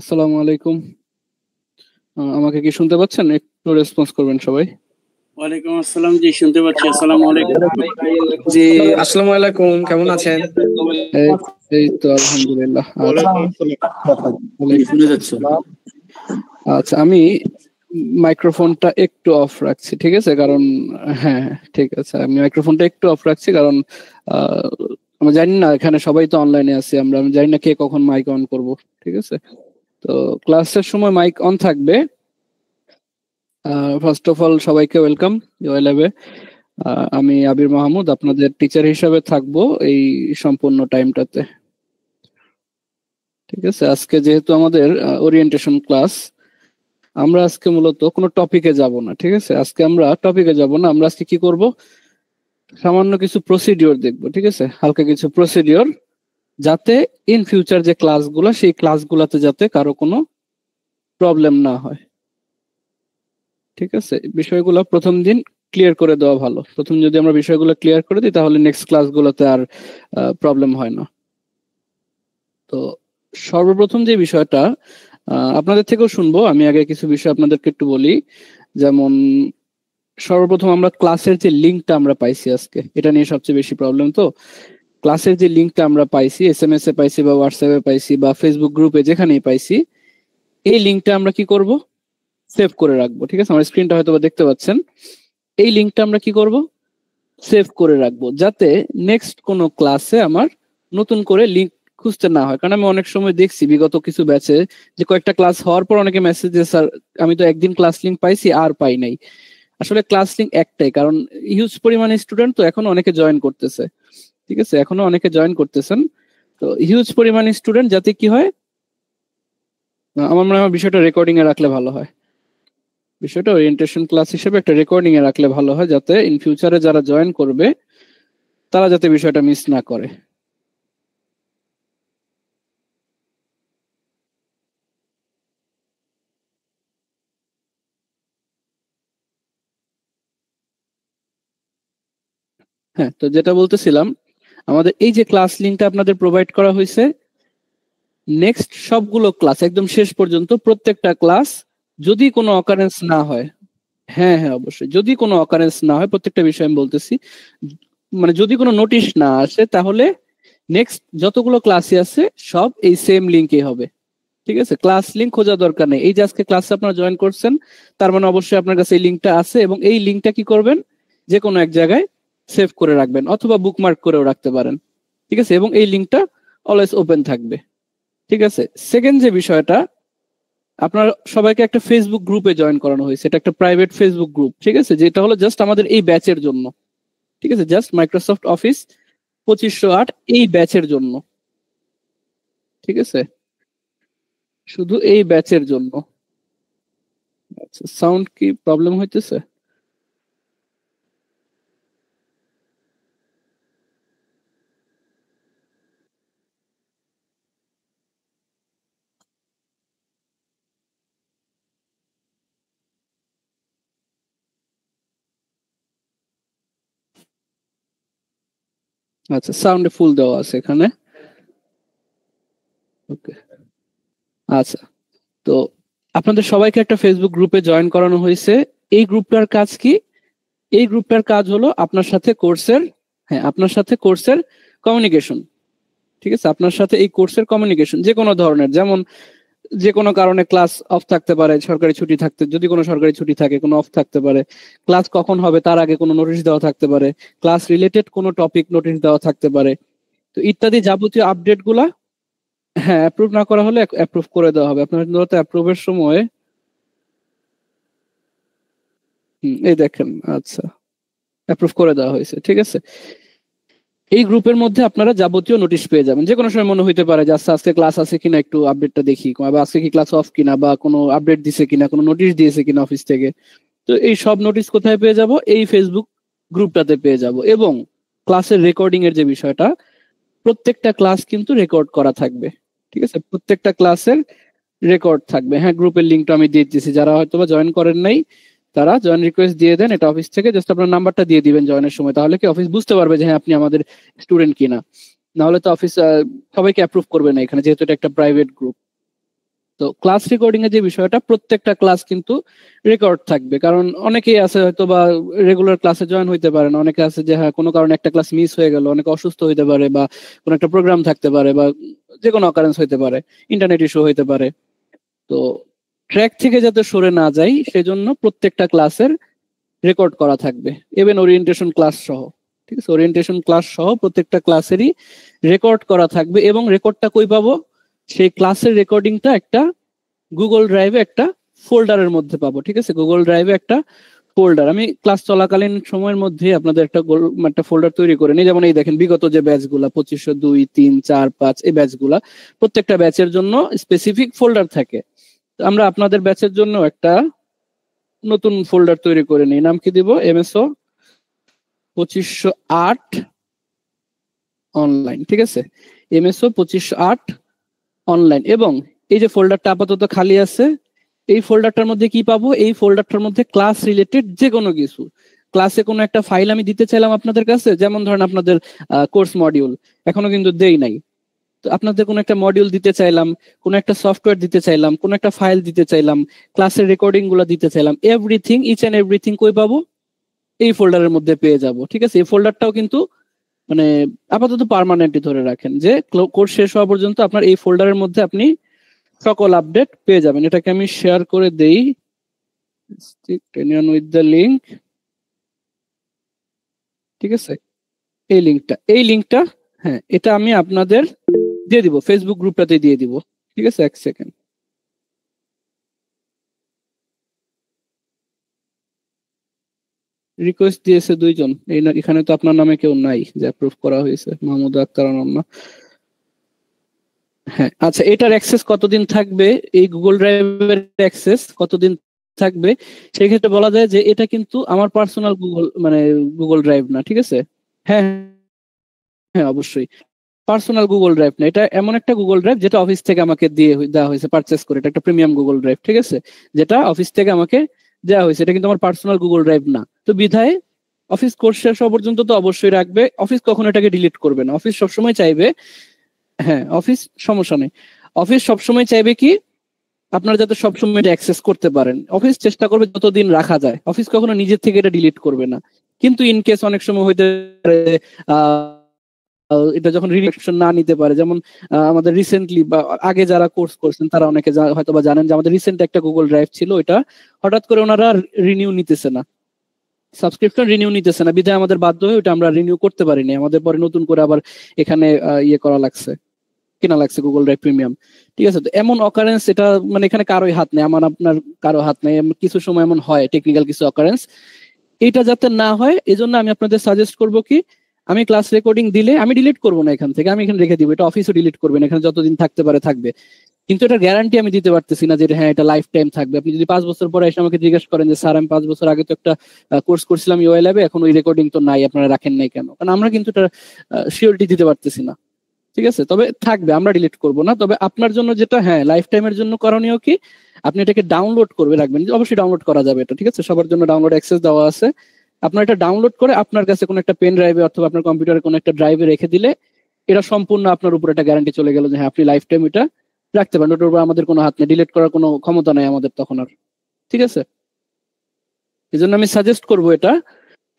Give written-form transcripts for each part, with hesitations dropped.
আসসালামু আলাইকুম। আমাকে কি শুনতে পাচ্ছেন? একটু রেসপন্স করবেন সবাই। ওয়ালাইকুম আসসালাম, জি শুনতে পাচ্ছি। আসসালামু আলাইকুম। জি আসসালামু আলাইকুম, কেমন আছেন? এই তো আলহামদুলিল্লাহ। আচ্ছা, আমি মাইক্রোফোনটা একটু অফ রাখছি, ঠিক আছে? কারণ হ্যাঁ ঠিক আছে, আমি মাইক্রোফোনটা একটু অফ রাখছি কারণ আমরা জানি না, এখানে সবাই তো অনলাইনে আছি, আমি জানি না কে কখন মাইক অন করব, ঠিক আছে? তো ক্লাসের সময় মাইক অন থাকবে। ফার্স্ট অফ অল সবাইকে ওয়েলকাম ল্যাবে। আমি আবির মাহমুদ আপনাদের টিচার হিসেবে থাকবো এই সম্পূর্ণ টাইমটাতে, ঠিক আছে? আজকে যেহেতু আমাদের ওরিয়েন্টেশন ক্লাস, আমরা আজকে মূলত কোনো টপিকে যাব না, ঠিক আছে? আজকে আমরা টপিকে যাব না, আমরা আজকে কি করব, সামান্য কিছু প্রসিডিওর দেখব, ঠিক আছে? হালকা কিছু প্রসিডিওর, যাতে ইন ফিউচার যে ক্লাসগুলো, সেই ক্লাসগুলোতে যাতে কারো কোনো প্রবলেম না হয়, ঠিক আছে? বিষয়গুলো প্রথম দিন ক্লিয়ার করে দেওয়া ভালো। প্রথম যদি আমরা বিষয়গুলো ক্লিয়ার করে দিই, তাহলে নেক্সট ক্লাসগুলোতে আর প্রবলেম হয় না। তো সর্বপ্রথম যে বিষয়টা আপনাদের থেকেও শুনবো, আমি আগে কিছু বিষয় আপনাদেরকে একটু বলি। যেমন সর্বপ্রথম আমরা ক্লাসের যে লিঙ্কটা আমরা পাইছি আজকে, এটা নিয়ে সবচেয়ে বেশি প্রবলেম। তো ক্লাসের যে লিঙ্কটা আমরা পাইছি, SMS এ পাইছি বা হোয়াটসঅ্যাপে পাইছি বা ফেসবুক গ্রুপে, যেখানেই পাইছি, এই লিঙ্কটা আমরা কি করব, সেভ করে রাখবো, ঠিক আছে? আমার স্ক্রিনটা হয়তো দেখতে পাচ্ছেন। এই লিঙ্কটা আমরা কি করব, সেভ করে রাখবো, যাতে নেক্সট কোনো ক্লাসে আমার নতুন করে লিঙ্ক খুঁজতে না হয়। কারণ আমি অনেক সময় দেখছি বিগত কিছু ব্যাচে যে কয়েকটা ক্লাস হওয়ার পর অনেকে মেসেজ দিয়ে, স্যার আমি তো একদিন ক্লাস লিঙ্ক পাইছি আর পাই নাই। আসলে ক্লাস লিঙ্ক একটাই, কারণ হিউজ পরিমাণে স্টুডেন্ট তো এখনো অনেকে জয়েন করতেছে, ঠিক আছে? এখনো অনেকে জয়েন করতেছেন। তো হিউজ পরিমাণে স্টুডেন্ট, যাতে কি হয়, আমার মনে হয় বিষয়টা রেকর্ডিং এ রাখলে ভালো হয়। বিষয়টা ওরিয়েন্টেশন ক্লাস হিসেবে একটা রেকর্ডিং এ রাখলে ভালো হয়, যাতে ইন ফিউচারে যারা জয়েন করবে তারা যাতে বিষয়টা মিস না করে। হ্যাঁ, তো যেটা বলতেছিলাম, আমাদের এই যে ক্লাস লিঙ্কটা আপনাদের প্রোভাইড করা হয়েছে, নেক্সট সবগুলো ক্লাস একদম শেষ পর্যন্ত প্রত্যেকটা ক্লাস যদি কোনো অকারেন্স না হয়, হ্যাঁ হ্যাঁ অবশ্যই, যদি কোনো অকারেন্স না হয়, প্রত্যেকটা বিষয় আমি বলতেছি, মানে যদি কোনো নোটিশ না আসে, তাহলে নেক্সট যতগুলো ক্লাসই আছে সব এই সেম লিঙ্কে হবে। ঠিক আছে, ক্লাস লিঙ্ক খোঁজার দরকার নেই। এই যে আজকে ক্লাসে আপনারা জয়েন করছেন, তার মানে অবশ্যই আপনার কাছে এই লিঙ্কটা আছে, এবং এই লিঙ্কটা কি করবেন, যে কোনো এক জায়গায় সেভ করে রাখবেন অথবা বুকমার্ক করেও রাখতে পারেন। ঠিক আছে, এবং এই লিঙ্কটা অলওয়েজ ওপেন থাকবে। ঠিক আছে, সেকেন্ড যে বিষয়টা, আপনার সবাইকে একটা ফেসবুক গ্রুপে জয়েন করানো হয়েছে। এটা একটা প্রাইভেট ফেসবুক গ্রুপ, ঠিক আছে, যেটা হলো জাস্ট আমাদের এই ব্যাচের জন্য। ঠিক আছে, জাস্ট মাইক্রোসফট অফিস 2508 এই ব্যাচের জন্য। ঠিক আছে, শুধু এই ব্যাচের জন্য। আচ্ছা, সাউন্ড কি প্রবলেম হইতেছে? আচ্ছা, সাউন্ডে ফুল দেওয়া আছে এখানে। ওকে, আচ্ছা, তো আপনাদের সবাইকে একটা ফেসবুক গ্রুপে জয়েন করানো হয়েছে। এই গ্রুপটার কাজ কি? এই গ্রুপটার কাজ হলো আপনার সাথে কোর্সের, হ্যাঁ আপনার সাথে কোর্সের কমিউনিকেশন। ঠিক আছে, আপনার সাথে এই কোর্সের কমিউনিকেশন যে কোনো ধরনের, যেমন যে কোনো কারণে ক্লাস অফ থাকতে পারে, সরকারি ছুটি থাকতে, যদি কোনো সরকারি ছুটি থাকে কোনো অফ থাকতে পারে, ক্লাস কখন হবে তার আগে কোনো নোটিশ দেওয়া থাকতে পারে, ক্লাস রিলেটেড কোনো টপিক নোটিশ দেওয়া থাকতে পারে, তো ইত্যাদি যাবতীয় আপডেট গুলা, হ্যাঁ অ্যাপ্রুভ না করা হলে অ্যাপ্রুভ করে দেওয়া হবে। আপনার ধরতে অ্যাপ্রুভের সময় এই দেখেন, আচ্ছা অ্যাপ্রুভ করে দেওয়া হয়েছে। ঠিক আছে, এই গ্রুপের মধ্যে আপনারা যাবতীয় নোটিশ পেয়ে যাবেন। যে কোনো সময় মনে হইতে পারে যে আচ্ছা আজকে ক্লাস আছে কিনা, একটু আপডেটটা দেখি, বা আজকে কি ক্লাস অফ কিনা, বা কোনো আপডেট দিছে কিনা, কোনো নোটিশ দিয়েছে কিনা অফিস থেকে। তো এই সব নোটিশ কোথায় পেয়ে যাব? এই ফেসবুক গ্রুপটাতে পেয়ে যাব। এবং ক্লাসের রেকর্ডিং এর যে বিষয়টা, প্রত্যেকটা ক্লাস কিন্তু রেকর্ড করা থাকবে। ঠিক আছে, প্রত্যেকটা ক্লাসের রেকর্ড থাকবে। হ্যাঁ, গ্রুপের লিঙ্কটা আমি দিয়ে দিচ্ছি, যারা হয়তো বা জয়েন করেন নাই তারা জয়েন রিকোয়েস্ট দিয়ে দেন, এটা অফিস থেকে জাস্ট আপনার নাম্বারটা দিয়ে দিবেন জয়েনের সময়, তাহলে কি অফিস বুঝতে পারবে যে হ্যাঁ আপনি আমাদের স্টুডেন্ট কিনা। না হলে তো অফিস সবাইকে অ্যাপ্রুভ করবে না এখানে, যেহেতু এটা একটা প্রাইভেট গ্রুপ। তো ক্লাস রেকর্ডিং এর যে বিষয়টা, প্রত্যেকটা ক্লাস কিন্তু রেকর্ড থাকবে, কারণ অনেকেই আছে হয়তো বা রেগুলার ক্লাসে জয়েন হইতে পারে না, অনেকে আছে যে হ্যাঁ কোনো কারণে একটা ক্লাস মিস হয়ে গেল, অনেকে অসুস্থ হইতে পারে, বা কোনো একটা প্রোগ্রাম থাকতে পারে, বা যে কোনো অকারেন্স হইতে পারে, ইন্টারনেট ইস্যু হইতে পারে। তো ট্র্যাক থেকে যাতে সরে না যাই, সেজন্য প্রত্যেকটা ক্লাসের রেকর্ড করা থাকবে, ইভেন ওরিয়েন্টেশন ক্লাস সহ। ঠিক আছে, ওরিয়েন্টেশন ক্লাস সহ প্রত্যেকটা ক্লাসেরই রেকর্ড করা থাকবে। এবং রেকর্ডটা কই পাবো? সেই ক্লাসের রেকর্ডিংটা একটা গুগল ড্রাইভে একটা ফোল্ডারের মধ্যে পাবো। ঠিক আছে, গুগল ড্রাইভে একটা ফোল্ডার, আমি ক্লাস চলাকালীন সময়ের মধ্যে আপনাদের একটা ফোল্ডার তৈরি করে নিই। যেমন এই দেখেন, বিগত যে ব্যাচগুলা 2502, 3, 4, 5 এই ব্যাচগুলা, প্রত্যেকটা ব্যাচের জন্য স্পেসিফিক ফোল্ডার থাকে। আমরা আপনাদের ব্যাচের জন্য একটা নতুন ফোল্ডার তৈরি করে নিই। নাম কি দিব? MSO 2508 online. ঠিক আছে, এমএসও 2508 অনলাইন। এবং এই যে ফোল্ডারটা আপাতত খালি আছে, এই ফোল্ডারটার মধ্যে কি পাবো? এই ফোল্ডারটার মধ্যে ক্লাস রিলেটেড যে কোনো কিছু, ক্লাসে কোনো একটা ফাইল আমি দিতে চাইলাম আপনাদের কাছে, যেমন ধরেন আপনাদের কোর্স মডিউল এখনো কিন্তু দেই নাই, তো আপনাদের কোনো একটা মডিউল দিতে চাইলাম, কোনো একটা সফটওয়্যার দিতে চাইলাম, কোনো একটা ফাইল দিতে চাইলাম, ক্লাসের রেকর্ডিং গুলো দিতে চাইলাম, এভরিথিং, ইচ এন্ড এভরিথিং কই পাবো? এই ফোল্ডারের মধ্যে পেয়ে যাব। ঠিক আছে, এই ফোল্ডারটাও কিন্তু মানে আপাতত পার্মানেন্টলি ধরে রাখেন, যে কোর্স শেষ হওয়া পর্যন্ত আপনার এই ফোল্ডারের মধ্যে আপনি সকল আপডেট পেয়ে যাবেন। এটাকে আমি শেয়ার করে দেই, উইথ দ্য লিঙ্ক। ঠিক আছে, এই লিঙ্কটা হ্যাঁ এটা আমি আপনাদের দিয়ে দিব, ফেসবুক গ্রুপটাতে দিয়ে দিব। ঠিক আছে, এক সেকেন্ড। রিকোয়েস্ট দিয়েছে দুইজন, এখানে তো আপনার নামে কেউ নাই যে অ্যাপ্রুভ করা হয়েছে, মাহমুদ আক্তার না। হ্যাঁ আচ্ছা, এটার অ্যাক্সেস কতদিন থাকবে, এই গুগল ড্রাইভের অ্যাক্সেস কতদিন থাকবে? সেই ক্ষেত্রে বলা যায় যে এটা কিন্তু আমার পার্সোনাল গুগল ড্রাইভ না। ঠিক আছে, হ্যাঁ হ্যাঁ অবশ্যই পার্সোনাল গুগল ড্রাইভ না, এটা এমন একটা গুগল ড্রাইভ যেটা অফিস থেকে আমাকে দেওয়া হয়েছে পারচেস করে। এটা একটা প্রিমিয়াম গুগল ড্রাইভ। ঠিক আছে, যেটা অফিস থেকে আমাকে দেওয়া হয়েছে, এটা কিন্তু আমার পার্সোনাল গুগল ড্রাইভ না। তো বিধায় অফিস কোর্স শেষ হওয়া পর্যন্ত তো অবশ্যই রাখবে, অফিস কখনো এটাকে ডিলিট করবে না। অফিস সবসময় চাইবে, হ্যাঁ অফিস সমস্যা নেই, অফিস সবসময় চাইবে কি আপনারা যাতে সবসময় এটা অ্যাক্সেস করতে পারেন। অফিস চেষ্টা করবে যতদিন রাখা যায়, অফিস কখনো নিজের থেকে এটা ডিলিট করবে না। কিন্তু ইন কেস অনেক সময় হইতে পারে এটা যখন রিনিউশন না নিতে পারে, যেমন আমাদের রিসেন্টলি বা আগে যারা কোর্স করছেন তারা অনেকে হয়তো বা জানেন যে আমাদের রিসেন্ট একটা গুগল ড্রাইভ ছিল, এটা হঠাৎ করে ওনারা রিনিউ নিতেছে না, সাবস্ক্রিপশন রিনিউ নিতেছে না, বিধায় আমাদের বাধ্য হয়ে ওটা আমরা রিনিউ করতে পারিনি। আমাদের পরে নতুন করে আবার এখানে ইয়ে করা লাগছে, কেনা লাগছে গুগল ড্রাইভ প্রিমিয়াম। ঠিক আছে, তো এমন অকারেন্স এটা মানে এখানে কারোই হাত নেই, আমার আপনার কারো হাত নেই, কিছু সময় এমন হয় টেকনিক্যাল কিছু অকারেন্স, এটা যাতে না হয় এজন্য আমি আপনাদের সাজেস্ট করব কি আমি ক্লাস রেকর্ডিং দিলে আমি ডিলিট করবো না এখান থেকে, আমি এখানে রেখে দিব, এটা অফিসও ডিলিট করবেন, এখানে যতদিন থাকতে পারে থাকবে। কিন্তু এটা গ্যারান্টি আমি দিতে পারতেছি না যে হ্যাঁ এটা লাইফ টাইম থাকবে। আপনি যদি 5 বছর পরে এসে আমাকে জিজ্ঞেস করেন যে স্যার আমি 5 বছর আগে তো একটা কোর্স করছিলাম ইউআই ল্যাবে, এখন ওই রেকর্ডিং তো নাই, আপনারা রাখেন নাই কেন? কারণ আমরা কিন্তু এটা সিওরিটি দিতে পারতেছি না। ঠিক আছে, তবে থাকবে, আমরা ডিলিট করব না। তবে আপনার জন্য যেটা হ্যাঁ লাইফ টাইমের জন্য করণীয় কি আপনি এটাকে ডাউনলোড করবে রাখবেন, অবশ্যই ডাউনলোড করা যাবে এটা, ঠিক আছে, সবার জন্য ডাউনলোড অ্যাক্সেস দেওয়া আছে। আপনার এটা ডাউনলোড করে আপনার কাছে কোনো একটা পেন ড্রাইভে অথবা আপনার কম্পিউটারে কোনো একটা ড্রাইভে রেখে দিলে এটা সম্পূর্ণ আপনার উপর একটা গ্যারান্টি চলে গেল যে হ্যাঁ আপনি লাইফ টাইম এটা রাখতে পারেন, ওটার উপর আমাদের কোনো হাত নেই, ডিলিট করার কোনো ক্ষমতা নেই আমাদের তখন আর। ঠিক আছে, এই জন্য আমি সাজেস্ট করবো এটা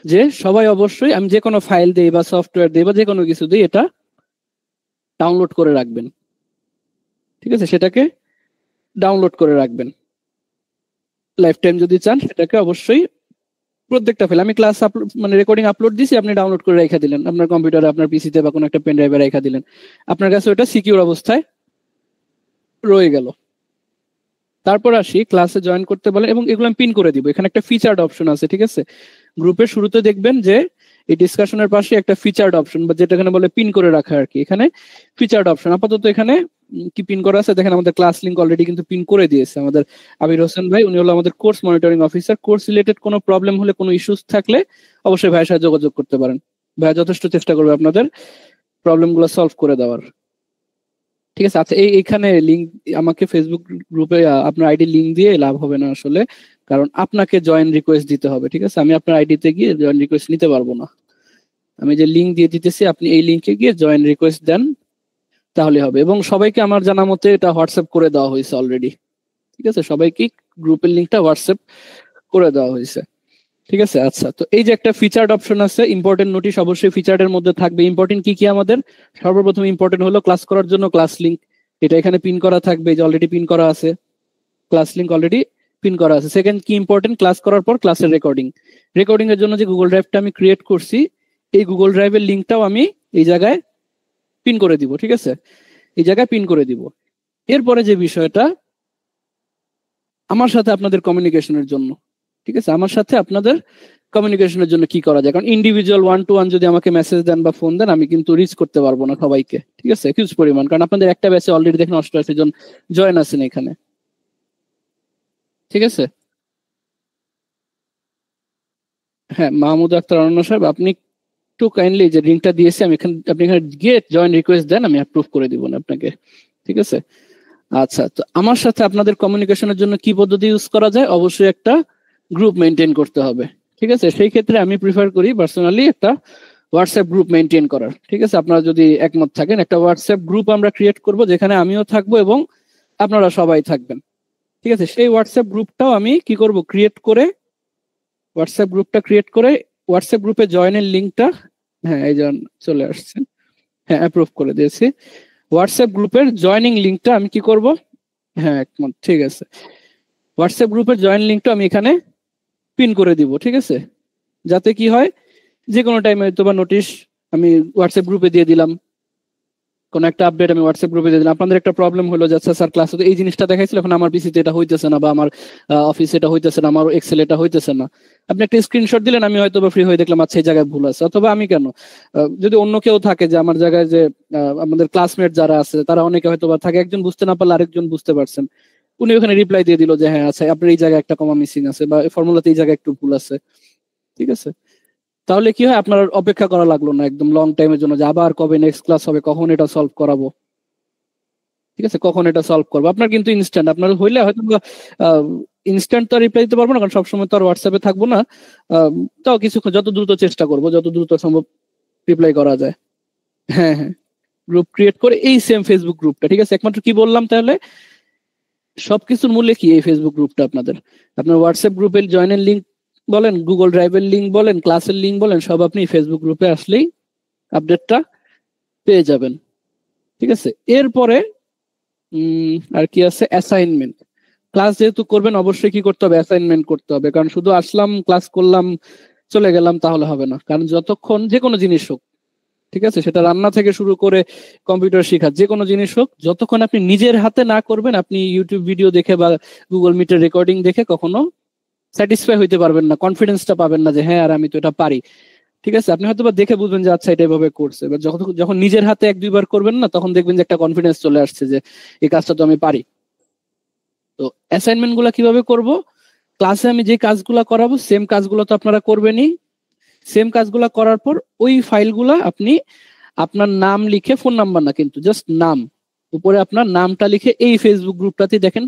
যে সবাই অবশ্যই আমি যে কোনো ফাইল দিই বা সফটওয়্যার দিই বা যে কোনো কিছু দিই এটা ডাউনলোড করে রাখবেন। ঠিক আছে, সেটাকে ডাউনলোড করে রাখবেন লাইফ টাইম যদি চান, সেটাকে অবশ্যই প্রত্যেকটা ফাইল আমি ক্লাস মানে রেকর্ডিং আপলোড দিছি আপনি ডাউনলোড করে রেখে দিলেন আপনার কম্পিউটারে আপনার পিসিতে বা কোনো একটা পেন ড্রাইভে রেখে দিলেন, আপনার কাছে ওটা সিকিউর অবস্থায় রয়ে গেল। তারপর আসি ক্লাসে জয়েন করতে বলেন এবং এগুলো আমি পিন করে দিব, এখানে একটা ফিচার্ড অপশন আছে। ঠিক আছে, গ্রুপের শুরুতে দেখবেন যে এই ডিসকাশনের পাশে একটা ফিচার্ড অপশন বা যেটা এখানে বলে পিন করে রাখা আর কি, এখানে ফিচার্ড অপশন আপাতত এখানে কি পিন করা আছে দেখেন, আমাদের ক্লাস লিংক অলরেডি কিন্তু পিন করে দিয়েছে আমাদের আবির হোসেন ভাই, উনি হলো আমাদের course monitoring officer. Course related কোনো প্রবলেম হলে কোনো ইস্যুস থাকলে অবশ্যই ভাইয়ের সাথে যোগাযোগ করতে পারেন, ভাইয়া যথেষ্ট চেষ্টা করবে আপনাদের প্রবলেমগুলো সলভ করে দেওয়ার। ঠিক আছে, আচ্ছা এইখানে লিংক আমাকে ফেসবুক গ্রুপে আপনার আইডি লিংক দিয়ে লাভ হবে না আসলে, কারণ আপনাকে জয়েন রিকোয়েস্ট দিতে হবে। ঠিক আছে, আমি আপনার আইডিতে গিয়ে জয়েন রিকোয়েস্ট নিতে পারবো না, আমি যে লিংক দিয়ে দিতেছি আপনি এই লিংকে গিয়ে জয়েন রিকোয়েস্ট দেন তাহলে হবে। এবং সবাইকে আমার জানা মতে এটা হোয়াটসঅ্যাপ করে দেওয়া হয়েছে অলরেডি। ঠিক আছে, সবাইকে গ্রুপের লিংকটা হোয়াটসঅ্যাপ করে দেওয়া হয়েছে। ঠিক আছে, আচ্ছা তো এই যে একটা ফিচার্ড অপশন আছে, ইম্পর্টেন্ট নোটিশ অবশ্যই ফিচার্ডের মধ্যে থাকবে। ইম্পর্টেন্ট কি কি আমাদের, সর্বপ্রথম ইম্পর্টেন্ট হলো ক্লাস করার জন্য ক্লাস লিংক, এটা এখানে পিন করা থাকবে, যে অলরেডি পিন করা আছে, ক্লাস লিংক অলরেডি পিন করা আছে। সেকেন্ড কি ইম্পর্টেন্ট, ক্লাস করার পর ক্লাসের রেকর্ডিং, রেকর্ডিং এর জন্য যে গুগল ড্রাইভটা আমি ক্রিয়েট করছি এই গুগল ড্রাইভের লিংকটাও আমি এই জায়গায় পিন করে দিব। ঠিক আছে, এই জায়গায় পিন করে দিব। এরপরে যে বিষয়টা আমার সাথে আপনাদের কমিউনিকেশনের জন্য, ঠিক আছে, আমার সাথে আপনাদের কমিউনিকেশনের জন্য কি করা যায়, কারণ ইন্ডিভিজুয়াল 1-to-1 যদি আমাকে মেসেজ দেন বা ফোন দেন আমি কিন্তু রিচ করতে পারবো না সবাইকে। ঠিক আছে, হিউজ পরিমাণ, কারণ আপনাদের একটা ব্যাচে অলরেডি দেখেন 88 জন জয়েন আছেন এখানে। ঠিক আছে, হ্যাঁ মাহমুদ আক্তার অনন্য সাহেব, আপনি একটু কাইন্ডলি যে লিঙ্কটা দিয়েছি আমি এখানে, আপনি এখানে গিয়ে জয়েন রিকোয়েস্ট দেন, আমি অ্যাপ্রুভ করে দিব না আপনাকে। ঠিক আছে, আচ্ছা তো আমার সাথে আপনাদের কমিউনিকেশনের জন্য কি পদ্ধতি ইউজ করা যায়, অবশ্যই একটা গ্রুপ মেনটেন করতে হবে। ঠিক আছে, সেই ক্ষেত্রে আমি প্রিফার করি পার্সোনালি একটা হোয়াটসঅ্যাপ গ্রুপ মেনটেন করার। ঠিক আছে, আপনারা যদি একমত থাকেন একটা হোয়াটসঅ্যাপ গ্রুপ আমরা ক্রিয়েট করব যেখানে আমিও থাকবো এবং আপনারা সবাই থাকবেন। ঠিক আছে, সেই হোয়াটসঅ্যাপ গ্রুপটাও আমি কি করব, ক্রিয়েট করে হোয়াটসঅ্যাপ গ্রুপটা ক্রিয়েট করে হোয়াটসঅ্যাপ গ্রুপে জয়েনের লিঙ্কটা, হ্যাঁ এই জন চলে আসছে, হ্যাঁ অ্যাপ্রুভ করে দিয়েছি। হোয়াটসঅ্যাপ গ্রুপের জয়েনিং লিঙ্কটা আমি কি করব, হ্যাঁ একমত, ঠিক আছে, হোয়াটসঅ্যাপ গ্রুপের জয়েন লিঙ্কটা আমি এখানে পিন করে দিব। ঠিক আছে, যাতে কি হয় যে কোনো টাইমে হয়তো বা নোটিশ আমি হোয়াটসঅ্যাপ গ্রুপে দিয়ে দিলাম, কোন একটা আপডেট আমি হোয়াটসঅ্যাপ গ্রুপে দিয়ে দিলাম, আপনাদের একটা প্রবলেম হলো যাচ্ছে স্যার ক্লাসে তো এই জিনিসটা দেখাইছিল এখন আমার পিসিতে এটা হইতেছে না, বা আমার অফিসে এটা হইতেছে না, আমার এক্সেল এটা হইতেছে না, আপনি একটা স্ক্রিনশট দিলেন, আমি হয়তো বা ফ্রি হয়ে দেখলাম আচ্ছা এই জায়গায় ভুল আছে। অথবা আমি কেন, যদি অন্য কেউ থাকে যে আমার জায়গায় যে আমাদের ক্লাসমেট যারা আছে তারা অনেকে হয়তো বা থাকে, একজন বুঝতে না পারলে আরেকজন বুঝতে পারছেন, উনি ওখানে রিপ্লাই দিয়ে দিল যে হ্যাঁ আচ্ছা আপনার এই জায়গায় একটা কমা মিসিং আছে বা ফর্মুলাতে এই জায়গায় একটু ভুল আছে। ঠিক আছে, তাহলে কি হয় আপনার অপেক্ষা করা লাগলো না একদম লং টাইমের জন্য যে আবার কবে নেক্সট ক্লাস হবে, কখন এটা সলভ করাবো। ঠিক আছে, কখন এটা সলভ করবো, আপনার কিন্তু ইনস্ট্যান্ট, আপনার হইলে হয়তো ইনস্ট্যান্ট তো রিপ্লাই দিতে পারবো না, কারণ সবসময় তো আর হোয়াটসঅ্যাপে থাকবো না। তাও কিছুক্ষণ যত দ্রুত চেষ্টা করবো, যত দ্রুত সম্ভব রিপ্লাই করা যায়। হ্যাঁ হ্যাঁ, গ্রুপ ক্রিয়েট করে এই সেম ফেসবুক গ্রুপটা, ঠিক আছে। একমাত্র কি বললাম তাহলে, সবকিছুর মূল্যে কি এই ফেসবুক গ্রুপটা আপনাদের, আপনার হোয়াটসঅ্যাপ গ্রুপের জয়েনের লিঙ্ক বলেন, গুগল ড্রাইভের লিঙ্ক বলেন, ক্লাসের লিঙ্ক বলেন, সব আপনি ফেসবুক গ্রুপে আসলেই আপডেটটা পেয়ে যাবেন, ঠিক আছে। এরপরে আর কি আছে, অ্যাসাইনমেন্ট। ক্লাস যেহেতু করবেন অবশ্যই কি করতে হবে, অ্যাসাইনমেন্ট করতে হবে। কারণ শুধু আসলাম, ক্লাস করলাম, চলে গেলাম, তাহলে হবে না। কারণ যতক্ষণ যে কোনো জিনিস হোক, ঠিক আছে, সেটা রান্না থেকে শুরু করে কম্পিউটার শেখা, যে কোনো জিনিস হোক, যতক্ষণ আপনি নিজের হাতে না করবেন, আপনি ইউটিউব ভিডিও দেখে বা গুগল মিটের রেকর্ডিং দেখে কখনো স্যাটিসফাই হইতে পারবেন না, কনফিডেন্সটা পাবেন না যে হ্যাঁ আর আমি তো এটা পারি, ঠিক আছে। আপনি হয়তো বা দেখে বুঝবেন যে আচ্ছা এটা এভাবে করছে, এবার যখন যখন নিজের হাতে এক দুইবার করবেন না, তখন দেখবেন যে একটা কনফিডেন্স চলে আসছে যে এই কাজটা তো আমি পারি। তো অ্যাসাইনমেন্ট গুলা কিভাবে করব, ক্লাসে আমি যে কাজগুলা করাবো সেম কাজগুলো তো আপনারা করবেনই। সেম কাজগুলা করার পর ওই ফাইলগুলা আপনি আপনার নাম লিখে, ফোন নাম্বার না কিন্তু, জাস্ট নাম, উপরে আপনার নামটা লিখে এই ফেসবুক গ্রুপটাতে দেখেন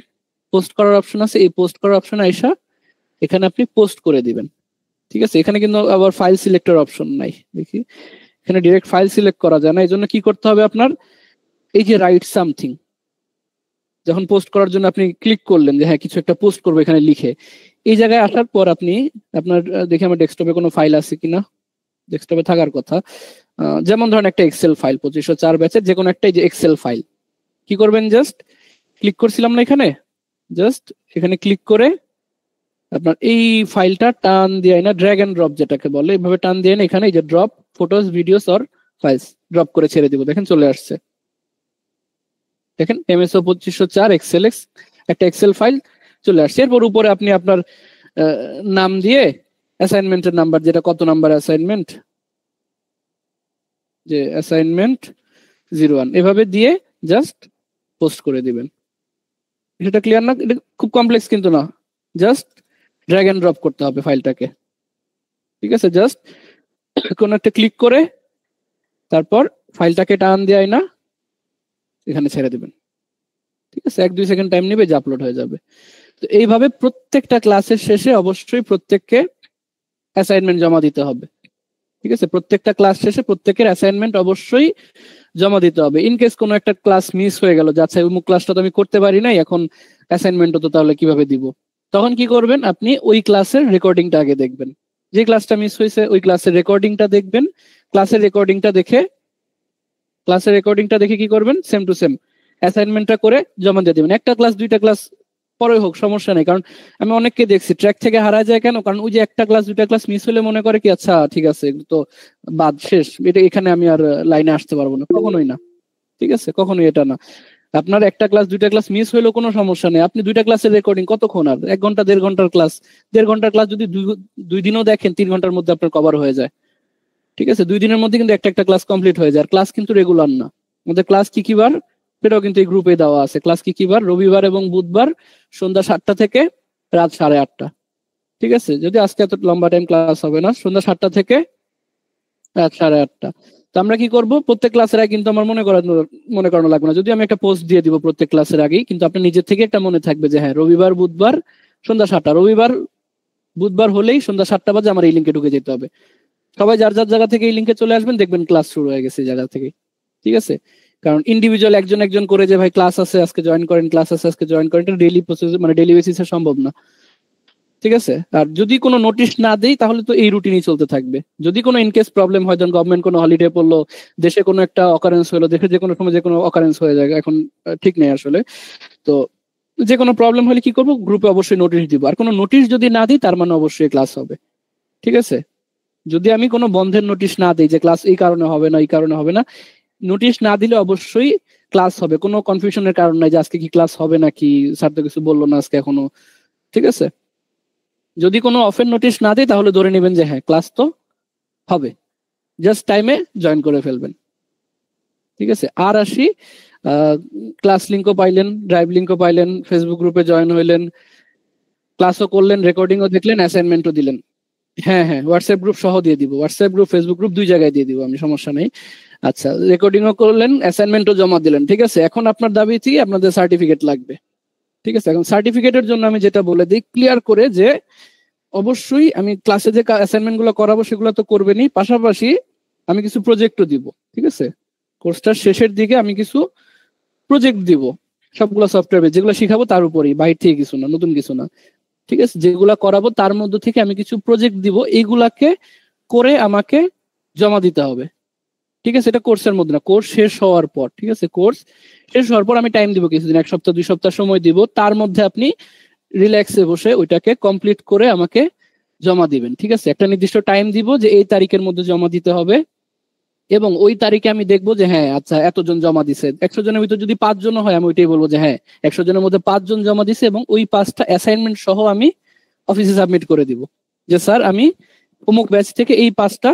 পোস্ট করার অপশন আছে, এই পোস্ট করার অপশনে আইসা এখানে আপনি পোস্ট করে দিবেন, ঠিক আছে। এখানে কিন্তু আবার ফাইল সিলেক্টের অপশন নাই, দেখি এখানে ডিরেক্ট ফাইল সিলেক্ট করা যায় না। এই জন্য কি করতে হবে আপনার, এই যে রাইট সামথিং, যখন পোস্ট করার জন্য আপনি ক্লিক করলেন যে হ্যাঁ কিছু একটা পোস্ট করবো, এখানে লিখে এই জায়গায় আসার পর আপনি আপনার দেখি আমার ডেস্কটপে কোনো ফাইল আছে কিনা, ডেস্কটপে থাকার কথা। যেমন ধরেন একটা এক্সেল ফাইল 2504 ব্যাচের যে কোনো একটা, এই যে এক্সেল ফাইল, কি করবেন, জাস্ট ক্লিক করছিলাম না এখানে, জাস্ট এখানে ক্লিক করে আপনার এই ফাইলটা টান দিয়ে না, ড্র্যাগ এন্ড ড্রপ যেটাকে বলে, এইভাবে টান দিয়ে না এখানে এই যে drop photos videos or files, drop করে ছেড়ে দিব, দেখেন চলে আসছে, দেখেন এমএসও 2504 এক্সএলএক্স একটা এক্সেল ফাইল চলে আসছে। এরপর উপরে আপনি আপনার নাম দিয়ে অ্যাসাইনমেন্টের নাম্বার, যেটা কত নাম্বার অ্যাসাইনমেন্ট, যে অ্যাসাইনমেন্ট 01, এভাবে দিয়ে জাস্ট পোস্ট করে দিবেন। সেটা ক্লিয়ার না? এটা খুব কমপ্লেক্স কিন্তু না, জাস্ট ড্র্যাগ এন্ড ড্রপ করতে হবে ফাইলটাকে, ঠিক আছে। জাস্ট কোন একটা ক্লিক করে তারপর ফাইলটাকে টান দেয় না, এখানে ছেড়ে দিবেন, ঠিক আছে। 1-2 সেকেন্ড টাইম নেবে, যে আপলোড হয়ে যাবে। তো এইভাবে প্রত্যেকটা ক্লাসের শেষে অবশ্যই প্রত্যেককে অ্যাসাইনমেন্ট জমা দিতে হবে, ঠিক আছে। প্রত্যেকটা ক্লাস শেষে প্রত্যেকের অ্যাসাইনমেন্ট অবশ্যই জমা দিতে হবে। ইন কেস কোনো একটা ক্লাস মিস হয়ে গেল, যাচ্ছে অমুক ক্লাসটা তো আমি করতে পারি নাই, এখন অ্যাসাইনমেন্টও তো তাহলে কিভাবে দিব, তখন কি করবেন, আপনি ওই ক্লাসের রেকর্ডিংটা আগে দেখবেন, যে ক্লাসটা মিস হয়েছে ওই ক্লাসের রেকর্ডিংটা দেখবেন। ক্লাসের রেকর্ডিংটা দেখে কি করবেন, সেম টু সেম অ্যাসাইনমেন্টটা করে জমা দিয়ে দেবেন। একটা ক্লাস দুইটা ক্লাস পরে হোক, সমস্যা নেই। কারণ আমি অনেককে দেখছি ট্র্যাক থেকে হারা যায় কেন, কারণ ওই যে একটা ক্লাস দুইটা ক্লাস মিস হলে মনে করে কি আচ্ছা ঠিক আছে তো বাদ, শেষ, এটা এখানে আমি আর লাইনে আসতে পারবো না, কখনোই না, ঠিক আছে, কখনোই এটা না। আপনার একটা ক্লাস দুইটা ক্লাস মিস হইলেও কোনো সমস্যা নেই, আপনি দুইটা ক্লাসের রেকর্ডিং কতক্ষণ, আর 1 ঘন্টা 1.5 ঘন্টার ক্লাস, 1.5 ঘন্টার ক্লাস যদি 2 দিনও দেখেন, 3 ঘন্টার মধ্যে আপনার কভার হয়ে যায়, ঠিক আছে। 2 দিনের মধ্যে কিন্তু একটা ক্লাস কমপ্লিট হয়ে যায়। আর ক্লাস কিন্তু রেগুলার না, আমাদের ক্লাস কি বার সেটাও কিন্তু এই গ্রুপে দেওয়া আছে। ক্লাস কি বার, রবিবার এবং বুধবার সন্ধ্যা 7টা থেকে রাত 8:30, ঠিক আছে। যদি আজকে এত লম্বা টাইম ক্লাস হবে না, সন্ধ্যা 7টা থেকে রাত 8:30। তো আমরা কি করব, প্রত্যেক ক্লাসের আগে কিন্তু আমার মনে করানো লাগবে না, যদি আমি একটা পোস্ট দিয়ে দিব প্রত্যেক ক্লাসের আগেই, কিন্তু আপনার নিজের থেকে একটা মনে থাকবে যে হ্যাঁ রবিবার বুধবার সন্ধ্যা 7টা, রবিবার বুধবার হলেই সন্ধ্যা 7টা বাজে আমার এই লিঙ্কে ঢুকে যেতে হবে। সবাই যার যার জায়গা থেকে এই লিঙ্কে চলে আসবেন, দেখবেন ক্লাস শুরু হয়ে গেছে এই জায়গা থেকে, ঠিক আছে। কারণ ইন্ডিভিজুয়াল একজন একজন করে যে ভাই ক্লাস আছে আজকে জয়েন করেন, ক্লাস আছে আজকে জয়েন করেন, এটা ডেইলি প্রসেস, মানে ডেইলি বেসিসে সম্ভব না, ঠিক আছে। আর যদি কোনো নোটিশ না দেই তাহলে তো এই রুটিনই চলতে থাকবে। যদি কোনো ইনকেস প্রবলেম হয়, ধরুন গভর্নমেন্ট কোনো হলিডে পড়লো, দেশে কোনো একটা অকারেন্স হলো, দেশে যে কোনো সময় যে কোনো অকারেন্স হয়ে যায়, এখন ঠিক নেই আসলে, তো যে কোনো প্রবলেম হলে কি করবো, গ্রুপে অবশ্যই নোটিশ দিব। আর কোনো নোটিশ যদি না দিই তার মানে অবশ্যই ক্লাস হবে, ঠিক আছে। যদি আমি কোনো বন্ধের নোটিশ না দিই যে ক্লাস এই কারণে হবে না, এই কারণে হবে না, নোটিশ না দিলে অবশ্যই ক্লাস হবে। কোনো কনফিউশনের কারণ নাই যে আজকে কি ক্লাস হবে নাকি, স্যার তো কিছু বললো না আজকে এখনো, ঠিক আছে। যদি কোনো অফের নোটিশ না দিই তাহলে ধরে নেবেন যে হ্যাঁ ক্লাস তো হবে, জাস্ট টাইমে জয়েন করে ফেলবেন, ঠিক আছে। আর আসি, ক্লাস লিঙ্কও পাইলেন, ড্রাইভ লিঙ্কও পাইলেন, ফেসবুক গ্রুপে জয়েন হইলেন, ক্লাসও করলেন, রেকর্ডিংও দেখলেন, অ্যাসাইনমেন্টও দিলেন। হ্যাঁ হ্যাঁ, হোয়াটসঅ্যাপ গ্রুপ সহ দিয়ে দিব, হোয়াটসঅ্যাপ গ্রুপ ফেসবুক গ্রুপ 2 জায়গায় দিয়ে দিব আমি, সমস্যা নেই। আচ্ছা, রেকর্ডিংও করলেন, অ্যাসাইনমেন্টও জমা দিলেন, ঠিক আছে। এখন আপনার দাবি কি, আপনাদের সার্টিফিকেট লাগবে, ঠিক আছে। এখন সার্টিফিকেটের জন্য আমি যেটা বলে দিই ক্লিয়ার করে, যে অবশ্যই আমি ক্লাসে যে অ্যাসাইনমেন্ট গুলো করাবো সেগুলো তো করবেনই, পাশাপাশি আমি কিছু প্রজেক্টও দিব। ঠিক আছে, কোর্সটার শেষের দিকে আমি কিছু প্রজেক্ট দিব, সবগুলো সফটওয়্যার যেগুলো শিখাবো তার উপরেই, বাইরে থেকে কিছু না, নতুন কিছু না। ঠিক আছে, যেগুলা করাবো তার মধ্যে থেকে আমি কিছু প্রজেক্ট দিব, এইগুলাকে করে আমাকে জমা দিতে হবে। ঠিক আছে, এটা কোর্সের মধ্যে না, কোর্স শেষ হওয়ার পর। ঠিক আছে, কোর্স শেষ হওয়ার পর আমি টাইম দিব কিছুদিন, 1 সপ্তাহ 2 সপ্তাহ সময় দিব, তার মধ্যে আপনি রিল্যাক্সে বসে ওইটাকে কমপ্লিট করে আমাকে জমা দিবেন। ঠিক আছে, একটা নির্দিষ্ট টাইম দিব যে এই তারিখের মধ্যে জমা দিতে হবে, এবং ওই তারিখে আমি দেখবো যে হ্যাঁ আচ্ছা এতজন জমা দিছে, 100 জনের ভিতর যদি 5 জন হয় আমি ওইটাই বলবো যে হ্যাঁ 100 জনের মধ্যে 5 জন জমা দিছে, এবং ওই 5টা অ্যাসাইনমেন্ট সহ আমি অফিসে সাবমিট করে দিব যে স্যার আমি অমুক ব্যাচ থেকে এই 5টা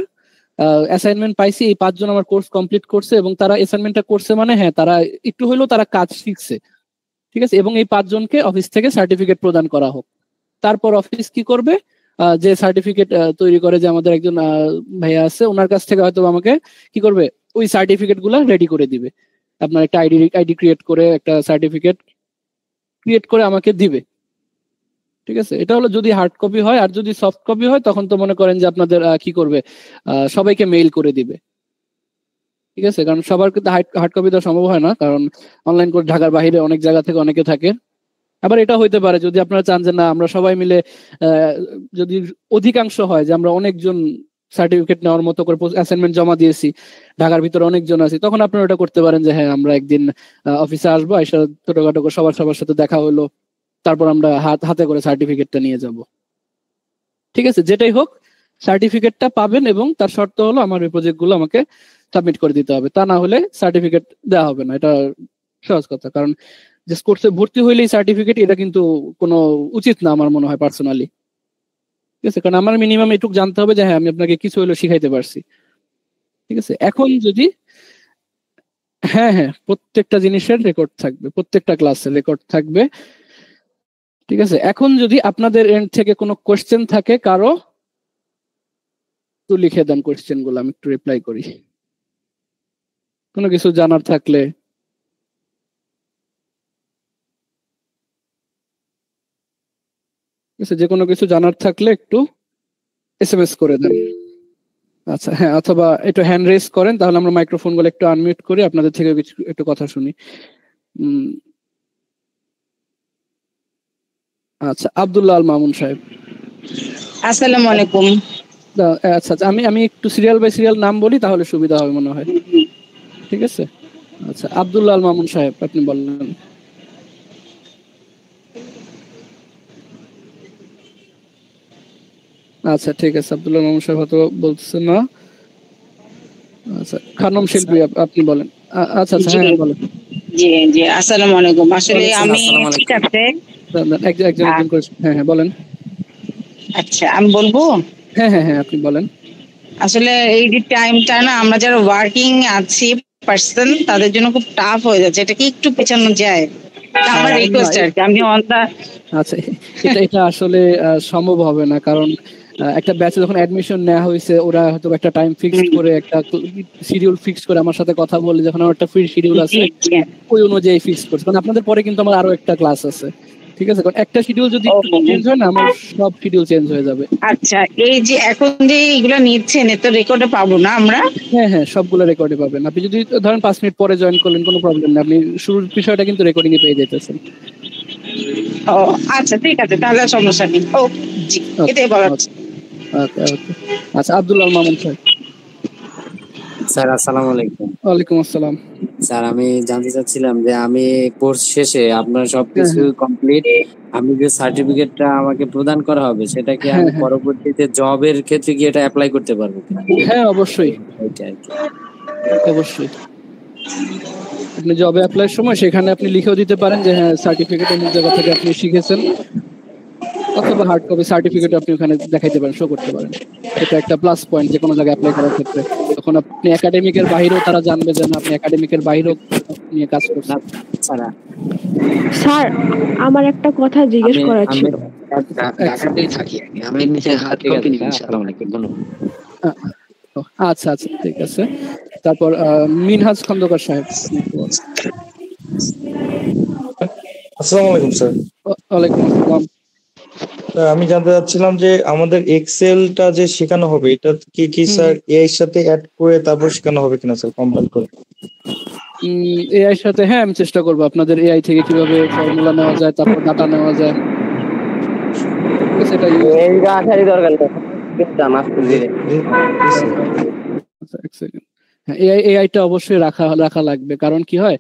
অ্যাসাইনমেন্ট পাইছি, এই 5 জন আমার কোর্স কমপ্লিট করছে, এবং তারা অ্যাসাইনমেন্টটা করছে মানে হ্যাঁ তারা একটু হলেও তারা কাজ শিখছে। ঠিক আছে, এবং এই 5 জনকে অফিস থেকে সার্টিফিকেট প্রদান করা হোক। তারপর অফিস কি করবে, যে সার্টিফিকেট তৈরি করে, যে আমাদের একজন ভাইয়া আছে, ওনার কাছ থেকে হয়তো আমাকে কি করবে, ওই সার্টিফিকেট গুলা রেডি করে দিবে। আপনার একটা আইডি ক্রিয়েট করে একটা সার্টিফিকেট ক্রিয়েট করে আমাকে দিবে। ঠিক আছে, এটা হলো যদি হার্ড কপি হয়। আর যদি সফট কপি হয় তখন তো মনে করেন যে আপনাদের কি করবে, সবাইকে মেইল করে দিবে। ঠিক আছে, কারণ সবার কিন্তু হার্ড কপি তো সম্ভব হয় না, কারণ অনলাইন করে ঢাকার বাইরে অনেক জায়গা থেকে অনেকে থাকে। আবার এটা হইতে পারে যদি আপনারা চান যে না আমরা সবাই মিলে যদি অধিকাংশ হয় যে আমরা অনেকজন সার্টিফিকেট নেওয়ার মতো করে অ্যাসাইনমেন্ট জমা দিয়েছি, ঢাকার ভিতরে অনেকজন আছি, তখন আপনারা ওটা করতে পারেন যে হ্যাঁ আমরা একদিন অফিসে আসবো, এসে ছোটখাটো করে সবার সাথে দেখা হলো, তারপর আমরা হাতে করে সার্টিফিকেটটা নিয়ে যাব। ঠিক আছে, যেটাই হোক সার্টিফিকেটটা পাবেন, এবং তার শর্ত হলো আমার ওই প্রজেক্ট গুলো আমাকে সাবমিট করে দিতে হবে, তা না হলে সার্টিফিকেট দেওয়া হবে না। এটা সহজ কথা, কারণ যে কোর্সে ভর্তি হইলেই সার্টিফিকেট, এটা কিন্তু কোনো উচিত না আমার মনে হয় পার্সোনালি। ঠিক আছে, কারণ আমার মিনিমাম এটুকু জানতে হবে যে হ্যাঁ আমি আপনাকে কিছু হইলেও শিখাইতে পারছি। ঠিক আছে, এখন যদি হ্যাঁ হ্যাঁ প্রত্যেকটা জিনিসের রেকর্ড থাকবে, প্রত্যেকটা ক্লাসের রেকর্ড থাকবে। ঠিক আছে, এখন যদি আপনাদের এন্ড থেকে কোনো কোয়েশ্চেন থাকে কারো, তো লিখে দেন কোয়েশ্চেন গুলো, আমি একটু রিপ্লাই করি। কোনো কিছু জানার থাকলে যে কোনো কিছু জানার থাকলে একটু এসএমএস করে দেন। আচ্ছা হ্যাঁ, অথবা একটু হ্যান্ড রেজ করেন, তাহলে আমরা মাইক্রোফোন গুলো একটু আনমিউট করি, আপনাদের থেকে কিছু একটু কথা শুনি। আচ্ছা, আব্দুল্লাহ আল মামুন সাহেব। আসসালামু আলাইকুম। আচ্ছা আচ্ছা, আমি একটু সিরিয়াল বাই সিরিয়াল নাম বলি, তাহলে সুবিধা হবে মনে হয়। ঠিক আছে, আচ্ছা আব্দুল্লাহ আল মামুন সাহেব আপনি বললেন। আচ্ছা ঠিক আছে, আব্দুল্লাহ মামুন সাহেব হয়তো বলতেছেন না। আচ্ছা, খানম শিল্পী আপনি বলেন। আচ্ছা আচ্ছা হ্যাঁ বলেন। জি জি, আসসালামু আলাইকুম। আসলে আমি ঠিক আছে, একজন করে হ্যাঁ হ্যাঁ বলেন। আচ্ছা আমি বলবো। হ্যাঁ হ্যাঁ হ্যাঁ আপনি বলেন। আসলে এই যে টাইমটা না, আমরা যারা ওয়ার্কিং আছি পার্সন, তাদের জন্য খুব টাফ হয়ে যাচ্ছে, এটা কি একটু পেছানো যায়? আমার রিকোয়েস্ট আর কি, আমি আচ্ছা এটা আসলে সম্ভব হবে না, কারণ একটা ব্যাচে যখন অ্যাডমিশন নেওয়া হয়েছে, ওরা হয়তো একটা টাইম ফিক্সড করে, একটা শিডিউল ফিক্সড করে আমার সাথে কথা বলে, যখন আমার একটা ফ্রি শিডিউল আছে ওই অনুযায়ী ফিক্স করছে। কারণ আপনাদের পরে কিন্তু আমার আরো একটা ক্লাস আছে। ঠিক আছে, কারণ একটা শিডিউল যদি চেঞ্জ হয় না, আমার সব শিডিউল চেঞ্জ হয়ে যাবে। আচ্ছা, এই যে এখন যে এগুলা নিচ্ছেন, এত রেকর্ডে পাবো না আমরা? হ্যাঁ হ্যাঁ সবগুলো রেকর্ডে পাবেন। আপনি যদি ধরেন 5 মিনিট পরে জয়েন করলেন, কোনো প্রবলেম নেই, আপনি শুরুর বিষয়টা কিন্তু রেকর্ডিং এ পেয়ে যেতেছেন। ও আচ্ছা ঠিক আছে, তাহলে সমস্যা নেই। ও জি, এটাই বলার। ওকে ওকে। আচ্ছা আব্দুল্লাহ মামুন স্যার। স্যার আসসালামু আলাইকুম। ওয়ালাইকুম আসসালাম। স্যার আমি জানতে চাচ্ছিলাম যে আমি কোর্স শেষে আপনার সবকিছু কমপ্লিট, আমি যে সার্টিফিকেটটা আমাকে প্রদান করা হবে সেটা কি আমি পরবর্তীতে জবের ক্ষেত্রে কি এটা অ্যাপ্লাই করতে পারবো? হ্যাঁ অবশ্যই, অবশ্যই। আপনি জবে অ্যাপ্লাইয়ের সময় সেখানে আপনি লিখেও দিতে পারেন যে হ্যাঁ সার্টিফিকেট অমুক জায়গা থেকে আপনি শিখেছেন, অথবা হার্ড কপি সার্টিফিকেট আপনি ওখানে দেখাইতে পারেন, শো করতে পারেন। এটা একটা প্লাস পয়েন্ট যে কোনো জায়গায় অ্যাপ্লাই করার ক্ষেত্রে। তখন আপনি একাডেমিকের বাইরেও তারা জানবে যে আপনি একাডেমিকের বাইরেও নিয়ে কাজ করছেন। স্যার আমার একটা কথা জিজ্ঞেস করার ছিল। আচ্ছা আচ্ছা ঠিক আছে। তারপর মিনহাজ খন্দকার সাহেব। আসসালামু আলাইকুম স্যার। ওয়ালাইকুম আসসালাম। আমি জানতে চাচ্ছিলাম যে আমাদের এক্সেলটা যে শেখানো হবে এটা কি স্যার এআই এর সাথে অ্যাড করে তারপর শেখানো হবে কিনা স্যার, কম্পাইল করে? এআই এর সাথে হ্যাঁ আমি চেষ্টা করবো আপনাদের এআই থেকে কিভাবে ফর্মুলা নেওয়া যায়, তারপর ডাটা নেওয়া যায়, সেটা হ্যাঁ এআইটা অবশ্যই রাখা লাগবে। কারণ কি হয়,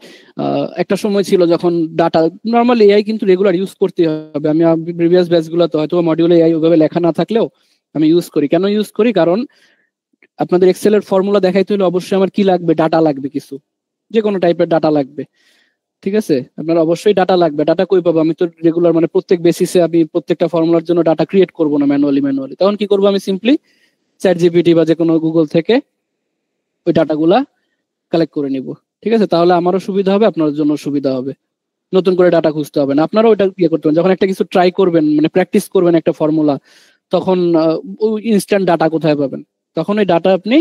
একটা সময় ছিল যখন ডাটা নর্মাল এআই কিন্তু রেগুলার ইউজ করতে হবে। আমি প্রিভিয়াস ব্যাচগুলোতে হয়তো মডিউলে এআই ওইভাবে লেখা না থাকলেও আমি ইউজ করি। কেন ইউজ করি? কারণ আপনাদের এক্সেলের ফর্মুলা দেখাইতে হলে অবশ্যই আমার কি লাগবে, ডাটা লাগবে, কিছু যে কোনো টাইপের ডাটা লাগবে। ঠিক আছে, আপনার অবশ্যই ডাটা লাগবে। ডাটা কই পাবো? আমি তো রেগুলার মানে প্রত্যেক বেসিসে আমি প্রত্যেকটা ফর্মুলার জন্য ডাটা ক্রিয়েট করবো না ম্যানুয়ালি। তখন কি করবো? আমি সিম্পলি চ্যাটজিপিটি বা যে কোনো গুগল থেকে ওই ডাটাগুলা কালেক্ট করে নিব। ঠিক আছে, তাহলে আমারও সুবিধা হবে, আপনার জন্য সুবিধা হবে, নতুন করে ডাটা খুঁজতে হবে না। আপনারাও ওইটা ইয়ে করতে পারেন। যখন একটা কিছু ট্রাই করবেন, মানে প্র্যাকটিস করবেন একটা ফর্মুলা, তখন ইনস্ট্যান্ট ডাটা কোথায় পাবেন? তখন ওই ডাটা আপনি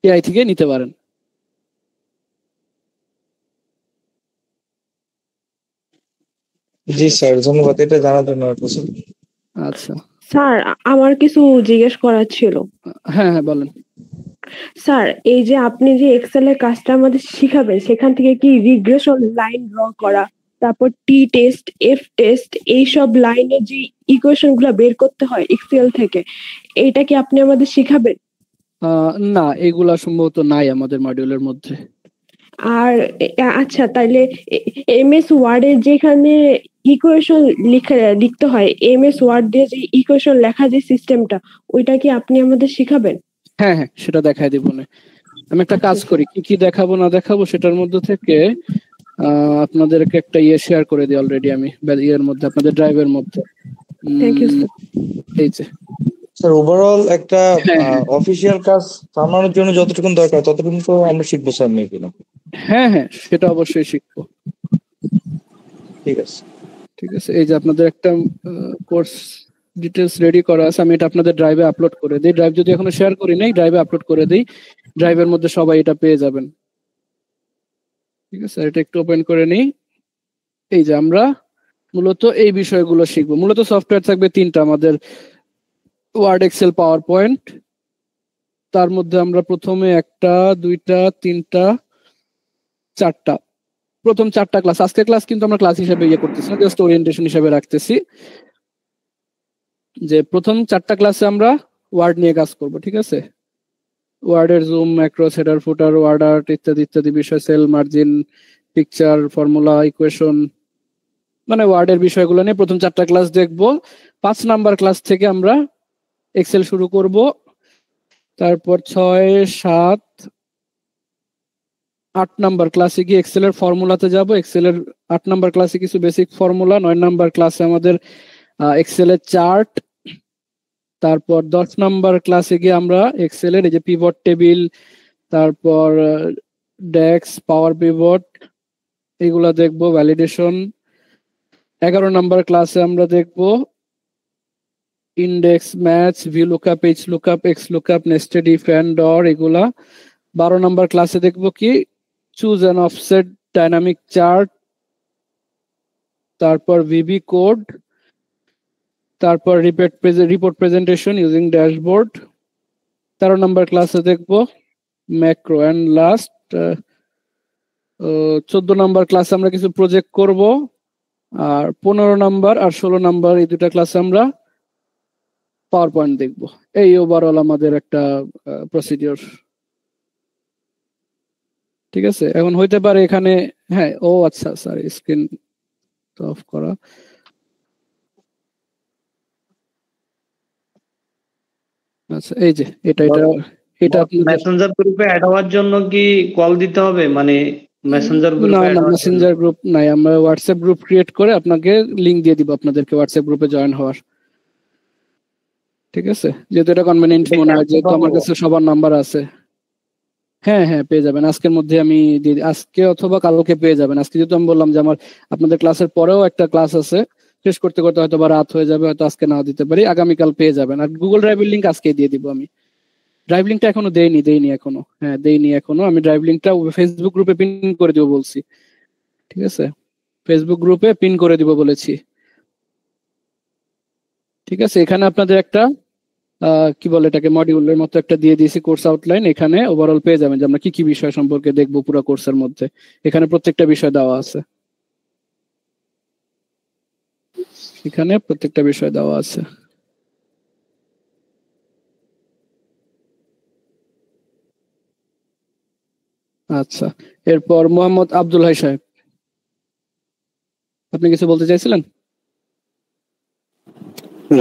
এআই থেকে নিতে পারেন। জি স্যার, ধন্যবাদ এটা জানার জন্য। আচ্ছা স্যার, আমার কিছু জিজ্ঞেস করার ছিল। হ্যাঁ হ্যাঁ বলেন। স্যার, এই যে আপনি যে এক্সেল এর কাজটা আমাদের শিখাবেন, সেখান থেকে কি রিগ্রেশন লাইন ড্র করা, তারপর টি টেস্ট, এফ টেস্ট, এইসব লাইনের যে ইকুয়েশন গুলা বের করতে হয় এক্সেল থেকে, এইটা কি আপনি আমাদের শিখাবেন? না, এগুলা সম্ভবত নাই আমাদের মডিউলের মধ্যে। আর আচ্ছা, তাইলে এমএস ওয়ার্ডের যেখানে ইকুয়েশন লিখতে হয়, এমএস ওয়ার্ড দিয়ে যে ইকুয়েশন লেখা যে সিস্টেমটা, ওইটা কি আপনি আমাদের শিখাবেন? হ্যাঁ হ্যাঁ সেটা দেখাই দিব না। আমি একটা কাজ করি, কি কি দেখাবো না দেখাবো সেটার মধ্যে থেকে আপনাদেরকে একটা শেয়ার করে দিই অলরেডি আমি ইয়ের মধ্যে, আপনাদের ড্রাইভের মধ্যে। Thank you sir. এই যে স্যার, ওভারঅল একটা অফিসিয়াল কাজ সামলানোর জন্য যতটুকু দরকার ততটুকু তো আমরা শিখবো স্যার, মেবি না? হ্যাঁ হ্যাঁ সেটা অবশ্যই শিখবো। ঠিক আছে ঠিক আছে, এই যে আপনাদের একটা কোর্স ডিটেলস রেডি করা আছে, আমি এটা আপনাদের ড্রাইভে আপলোড করে দিই। ড্রাইভ যদি এখনো শেয়ার করি নাই, ড্রাইভে আপলোড করে দিই। ড্রাইভের মধ্যে সবাই এটা পেয়ে যাবেন। ঠিক আছে, এটা একটু ওপেন করে নিই। এই যে আমরা মূলত এই বিষয়গুলো শিখবো। মূলত সফটওয়্যার থাকবে তিনটা আমাদের, ওয়ার্ড, এক্সেল, পাওয়ার পয়েন্ট। তার মধ্যে আমরা প্রথমে একটা, দুইটা, তিনটা, চারটা, প্রথম চারটা ক্লাস, আজকে ক্লাস কিন্তু আমরা ক্লাস হিসেবে ইয়ে করতেছি না, জাস্ট ওরিয়েন্টেশন হিসেবে রাখতেছি। যে প্রথম চারটা ক্লাসে আমরা ওয়ার্ড নিয়ে কাজ করব। ঠিক আছে, ওয়ার্ডের zoom, macros, header, footer, word art ইত্যাদি ইত্যাদি বিষয়, cell, margin, picture, formula, equation, মানে ওয়ার্ডের বিষয়গুলো নিয়ে প্রথম চারটা ক্লাস দেখব। 5 নাম্বার ক্লাস থেকে আমরা এক্সেল শুরু করব। তারপর 6, 7, 8 নাম্বার ক্লাসে গিয়ে এক্সেলের ফর্মুলাতে যাব। এক্সেলের 8 নাম্বার ক্লাসে কিছু বেসিক ফর্মুলা। 9 নাম্বার ক্লাসে আমাদের এক্সেলের চার্ট। তারপর 10 নাম্বার ক্লাসে গিয়ে আমরা এক্সেলের এই যে পিভট টেবিল, তারপর ডেক্স, পাওয়ার পিভট, এগুলা দেখব, ভ্যালিডেশন। 11 নাম্বার ক্লাসে আমরা দেখব index, match, view lookup, H lookup, X lookup, nested if, and or, এগুলা। 12 নাম্বার ক্লাসে দেখব কি choose and offset dynamic chart, তারপর ভিবি কোড, তারপর report presentation using dashboard. 13 number ক্লাসে দেখব ম্যাক্রো, অ্যান্ড লাস্ট 14 নাম্বার ক্লাসে আমরা কিছু প্রজেক্ট করব। আর 15 নাম্বার আর 16 নাম্বার এই দুটা ক্লাসে আমরা পাওয়ার পয়েন্ট দেখব। এই ওভারঅল আমাদের একটা প্রসিডিওর। ঠিক আছে, এখন হইতে পারে এখানে, হ্যাঁ ও আচ্ছা স্যার স্ক্রিন অফ করা। আচ্ছা এই যে এটা মেসেঞ্জার গ্রুপে অ্যাড হওয়ার জন্য কি কল দিতে হবে? মানে মেসেঞ্জার গ্রুপে না, মেসেঞ্জার গ্রুপ নাই, আমরা হোয়াটসঅ্যাপ গ্রুপ ক্রিয়েট করে আপনাকে লিংক দিয়ে দিব আপনাদেরকে হোয়াটসঅ্যাপ গ্রুপে জয়েন হওয়ার। ঠিক আছে, যেহেতু এটা কনভেনিয়েন্ট মনে হয়, যেহেতু আমার কাছে সবার নাম্বার আছে। হ্যাঁ হ্যাঁ পেয়ে যাবেন, আজকের মধ্যে আমি আজকে অথবা কালকে পেয়ে যাবেন। আজকে যেহেতু আমি বললাম যে আমার আপনাদের ক্লাসের পরেও একটা ক্লাস আছে, শেষ করতে করতে হয়তো বা রাত হয়ে যাবে, হয়তো আজকে নাও দিতে পারি, আগামীকাল পেয়ে যাবেন। আর গুগল ড্রাইভের লিঙ্ক আজকেই দিয়ে দিব আমি। ড্রাইভ লিঙ্কটা এখনো দেইনি এখনো, হ্যাঁ দেইনি এখনো। আমি ড্রাইভ লিঙ্কটা ফেসবুক গ্রুপে পিন করে দিব বলছি। ঠিক আছে, ফেসবুক গ্রুপে পিন করে দিব বলেছি। ঠিক আছে, এখানে আপনাদের একটা কি বলে এটাকে মডিউলের মতো একটা দিয়ে দিয়েছি কোর্স আউটলাইন। এখানে ওভারঅল পেয়ে যাবেন যে আমরা কি কি বিষয় সম্পর্কে দেখবো পুরো কোর্সের মধ্যে। এখানে প্রত্যেকটা বিষয় দেওয়া আছে, এখানে প্রত্যেকটা বিষয় দেওয়া আছে। আচ্ছা, এরপর মোহাম্মদ আব্দুল হাই সাহেব, আপনি কিছু বলতে চাইছিলেন?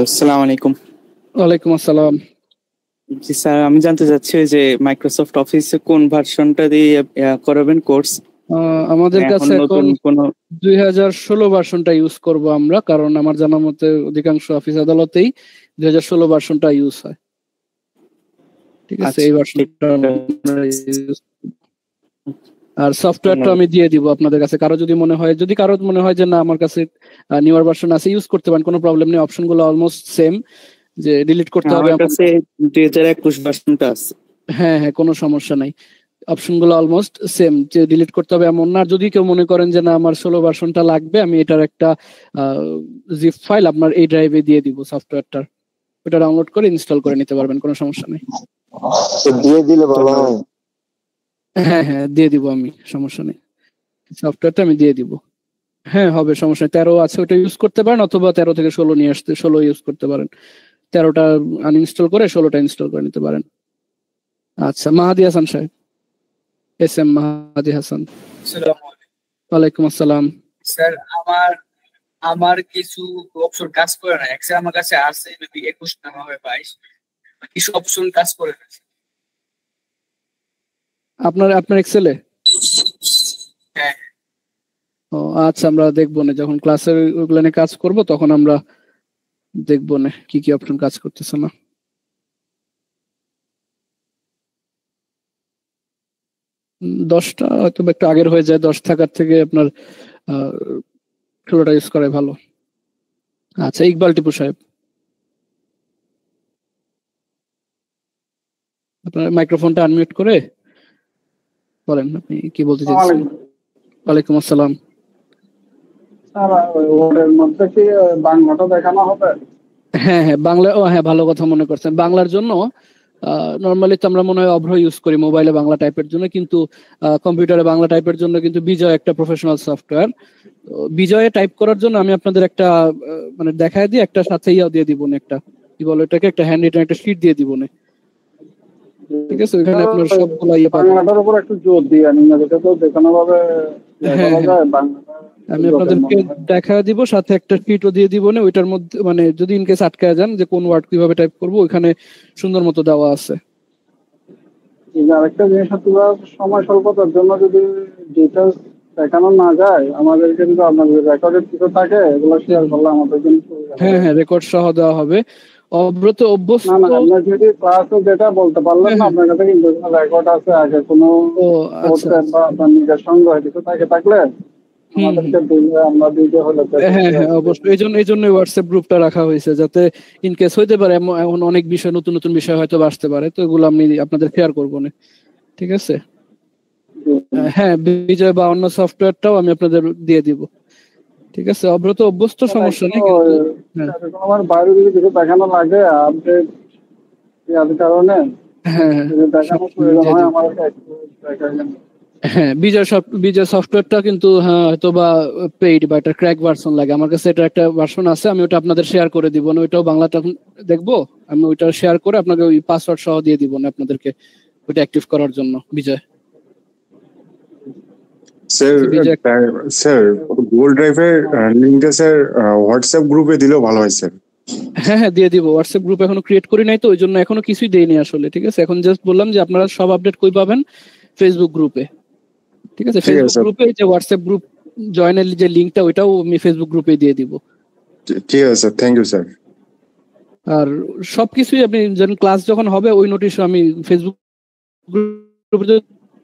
আসসালামু আলাইকুম। ওয়ালাইকুম আসসালাম। জি স্যার, আমি জানতে চাচ্ছি যে মাইক্রোসফট অফিসে কোন ভার্সনটা দিয়ে করাবেন কোর্স? আমাদের কাছে এখন 2016 ভার্সনটা ইউজ করব আমরা, কারণ আমার জানা মতে অধিকাংশ অফিস আদালতেই 2016 ভার্সনটা ইউজ হয়। ঠিক আছে, এই ভার্সনটা আর সফটওয়্যারটা আমি দিয়ে দিব আপনাদের কাছে। কারো যদি মনে হয় যে না আমার কাছে নিউয়ার ভার্সন আছে, ইউজ করতে পারেন, কোনো প্রবলেম নেই। অপশনগুলো অলমোস্ট সেম, যে ডিলিট করতে হবে। আমার কাছে 2021 ভার্সনটা আছে। হ্যাঁ, কোনো সমস্যা নাই, অপশনগুলো অলমোস্ট সেম, যে ডিলিট করতে হবে এমন না। যদি কেউ মনে করেন যে না আমার 16 ভার্সনটা লাগবে, আমি এটার একটা জিপ ফাইল আপনার এই ড্রাইভে দিয়ে দিব সফটওয়্যারটার, ওটা ডাউনলোড করে ইনস্টল করে নিতে পারবেন, কোনো সমস্যা নেই। দিয়ে দিলে ভালো হয়। হ্যাঁ দিয়ে দিব আমি, সমস্যা নেই, সফটওয়্যারটা আমি দিয়ে দিব। হ্যাঁ হবে, সমস্যা নেই। 13 আছে, ওটা ইউজ করতে পারেন, অথবা 13 থেকে 16 নিয়ে আসতে 16 ইউজ করতে পারেন। 13টা আনইনস্টল করে 16টা ইনস্টল করে নিতে পারেন। আচ্ছা, মাহাদি হাসান সাহেব, SM মাহাদি হাসান। ওয়ালাইকুম আসসালাম। স্যার, আমার কিছু অপশন কাজ করে না। এক্সেল আমার কাছে আছে, মেবি 21 না হবে 22, কিছু অপশন কাজ করে না। আপনার এক্সেলে? হ্যাঁ। ও আচ্ছা, আমরা দেখবো না, যখন ক্লাসের ওগুলো নিয়ে কাজ করব তখন আমরা দেখবো না কি কি অপশন কাজ করতেছে না। দশটা হয়তো একটু আগের হয়ে যায়, 10 থাকার থেকে আপনার 16টা ইউজ করাই ভালো। আচ্ছা, ইকবাল টিপু সাহেব, আপনার মাইক্রোফোনটা আনমিউট করে বলেন আপনি কি বলতে চাইছেন। ওয়ালাইকুম আসসালাম। ওর মধ্যে কি বাংলাটা দেখানো হবে? হ্যাঁ বাংলা, হ্যাঁ ভালো কথা মনে করছেন। বাংলার জন্য নর্মালি তো আমরা মনে হয় অভ্র ইউজ করি মোবাইলে বাংলা টাইপের জন্য, কিন্তু কম্পিউটারে বাংলা টাইপের জন্য কিন্তু বিজয় একটা প্রফেশনাল সফটওয়্যার। বিজয়ে টাইপ করার জন্য আমি আপনাদের একটা মানে দেখায় দিয়ে একটা সাথে দিয়ে দিব না, একটা কি বলে এটাকে, একটা হ্যান্ড রিটেন একটা শীট দিয়ে দিব না। ঠিক আছে, ওখানে আপনার সবগুলা বাংলাটার উপর একটু জোর দিয়ে ইংরেজিটা তো দেখানো ভাবে বাংলাটা আমি আপনাদেরকে দেখা দিব, সাথে একটা শীটও দিয়ে দিব না। ওইটার মধ্যে মানে যদি ইনকেস আটকায় যান যে কোন ওয়ার্ড কিভাবে টাইপ করব, ওখানে সুন্দর মতো দেওয়া আছে। আরেকটা জিনিস হচ্ছে, সময় স্বল্পতার জন্য যদি ডিটেলস দেখানো না যায়, আমাদের কিন্তু আপনাদের রেকর্ডের কিছু থাকে, এগুলো শেয়ার করলে আমাদের জন্য। হ্যাঁ রেকর্ড সহ দেওয়া হবে। অব্রত অভ্যস্ত না আমরা যদি ক্লাসে যেটা বলতে পারলেন না, আপনার কাছে কিন্তু রেকর্ড আছে, আগে কোনো বা নিজের সঙ্গে কিছু থাকলে আমাদেরকে দিলে আমরা দিতে হলে। হ্যাঁ অবশ্যই, এই জন্য হোয়াটসঅ্যাপ গ্রুপটা রাখা হয়েছে, যাতে ইনকেস হইতে পারে এখন অনেক বিষয়, নতুন বিষয় হয়তো আসতে পারে, তো এগুলো আমি আপনাদের শেয়ার করবো না। ঠিক আছে, হ্যাঁ বিজয় বা অন্য সফটওয়্যারটাও আমি আপনাদের দিয়ে দিব। ঠিক আছে, অব্রত অভ্যস্ত, সমস্যা নেই। আমার বাইরে যদি কিছু দেখানো লাগে আপডেট কারণে, দেখানোর প্রয়োজন হয় আমার। হ্যাঁ বিজয় সফটওয়্যারটা কিন্তু হয়তো বা পেইড বা একটা ক্র্যাক ভার্সন লাগে। আমার কাছে এটা একটা ভার্সন আছে, আমি ওটা আপনাদের শেয়ার করে দিব না। ওইটাও বাংলাটা দেখবো, আমি ওইটা শেয়ার করে আপনাকে ওই পাসওয়ার্ড সহ দিয়ে দিব না আপনাদেরকে, ওইটা অ্যাক্টিভ করার জন্য। বিজয় স্যার গুগল ড্রাইভের লিংকটা স্যার হোয়াটসঅ্যাপ গ্রুপে দিলেও ভালো হয় স্যার। হ্যাঁ দিয়ে দিব। হোয়াটসঅ্যাপ গ্রুপ এখনো ক্রিয়েট করি নাই, তো ওই জন্য এখনো কিছুই দেইনি আসলে। ঠিক আছে, এখন জাস্ট বললাম যে আপনারা সব আপডেট কই পাবেন, ফেসবুক গ্রুপে। ঠিক আছে, ফেসবুক গ্রুপে যে হোয়াটসঅ্যাপ গ্রুপ জয়েনের যে লিংকটা, ওইটাও আমি ফেসবুক গ্রুপে দিয়ে দিব। ঠিক আছে স্যার, থ্যাংক ইউ স্যার। আর সবকিছুই আপনি যখন ক্লাস যখন হবে, ওই নোটিশ আমি ফেসবুক গ্রুপে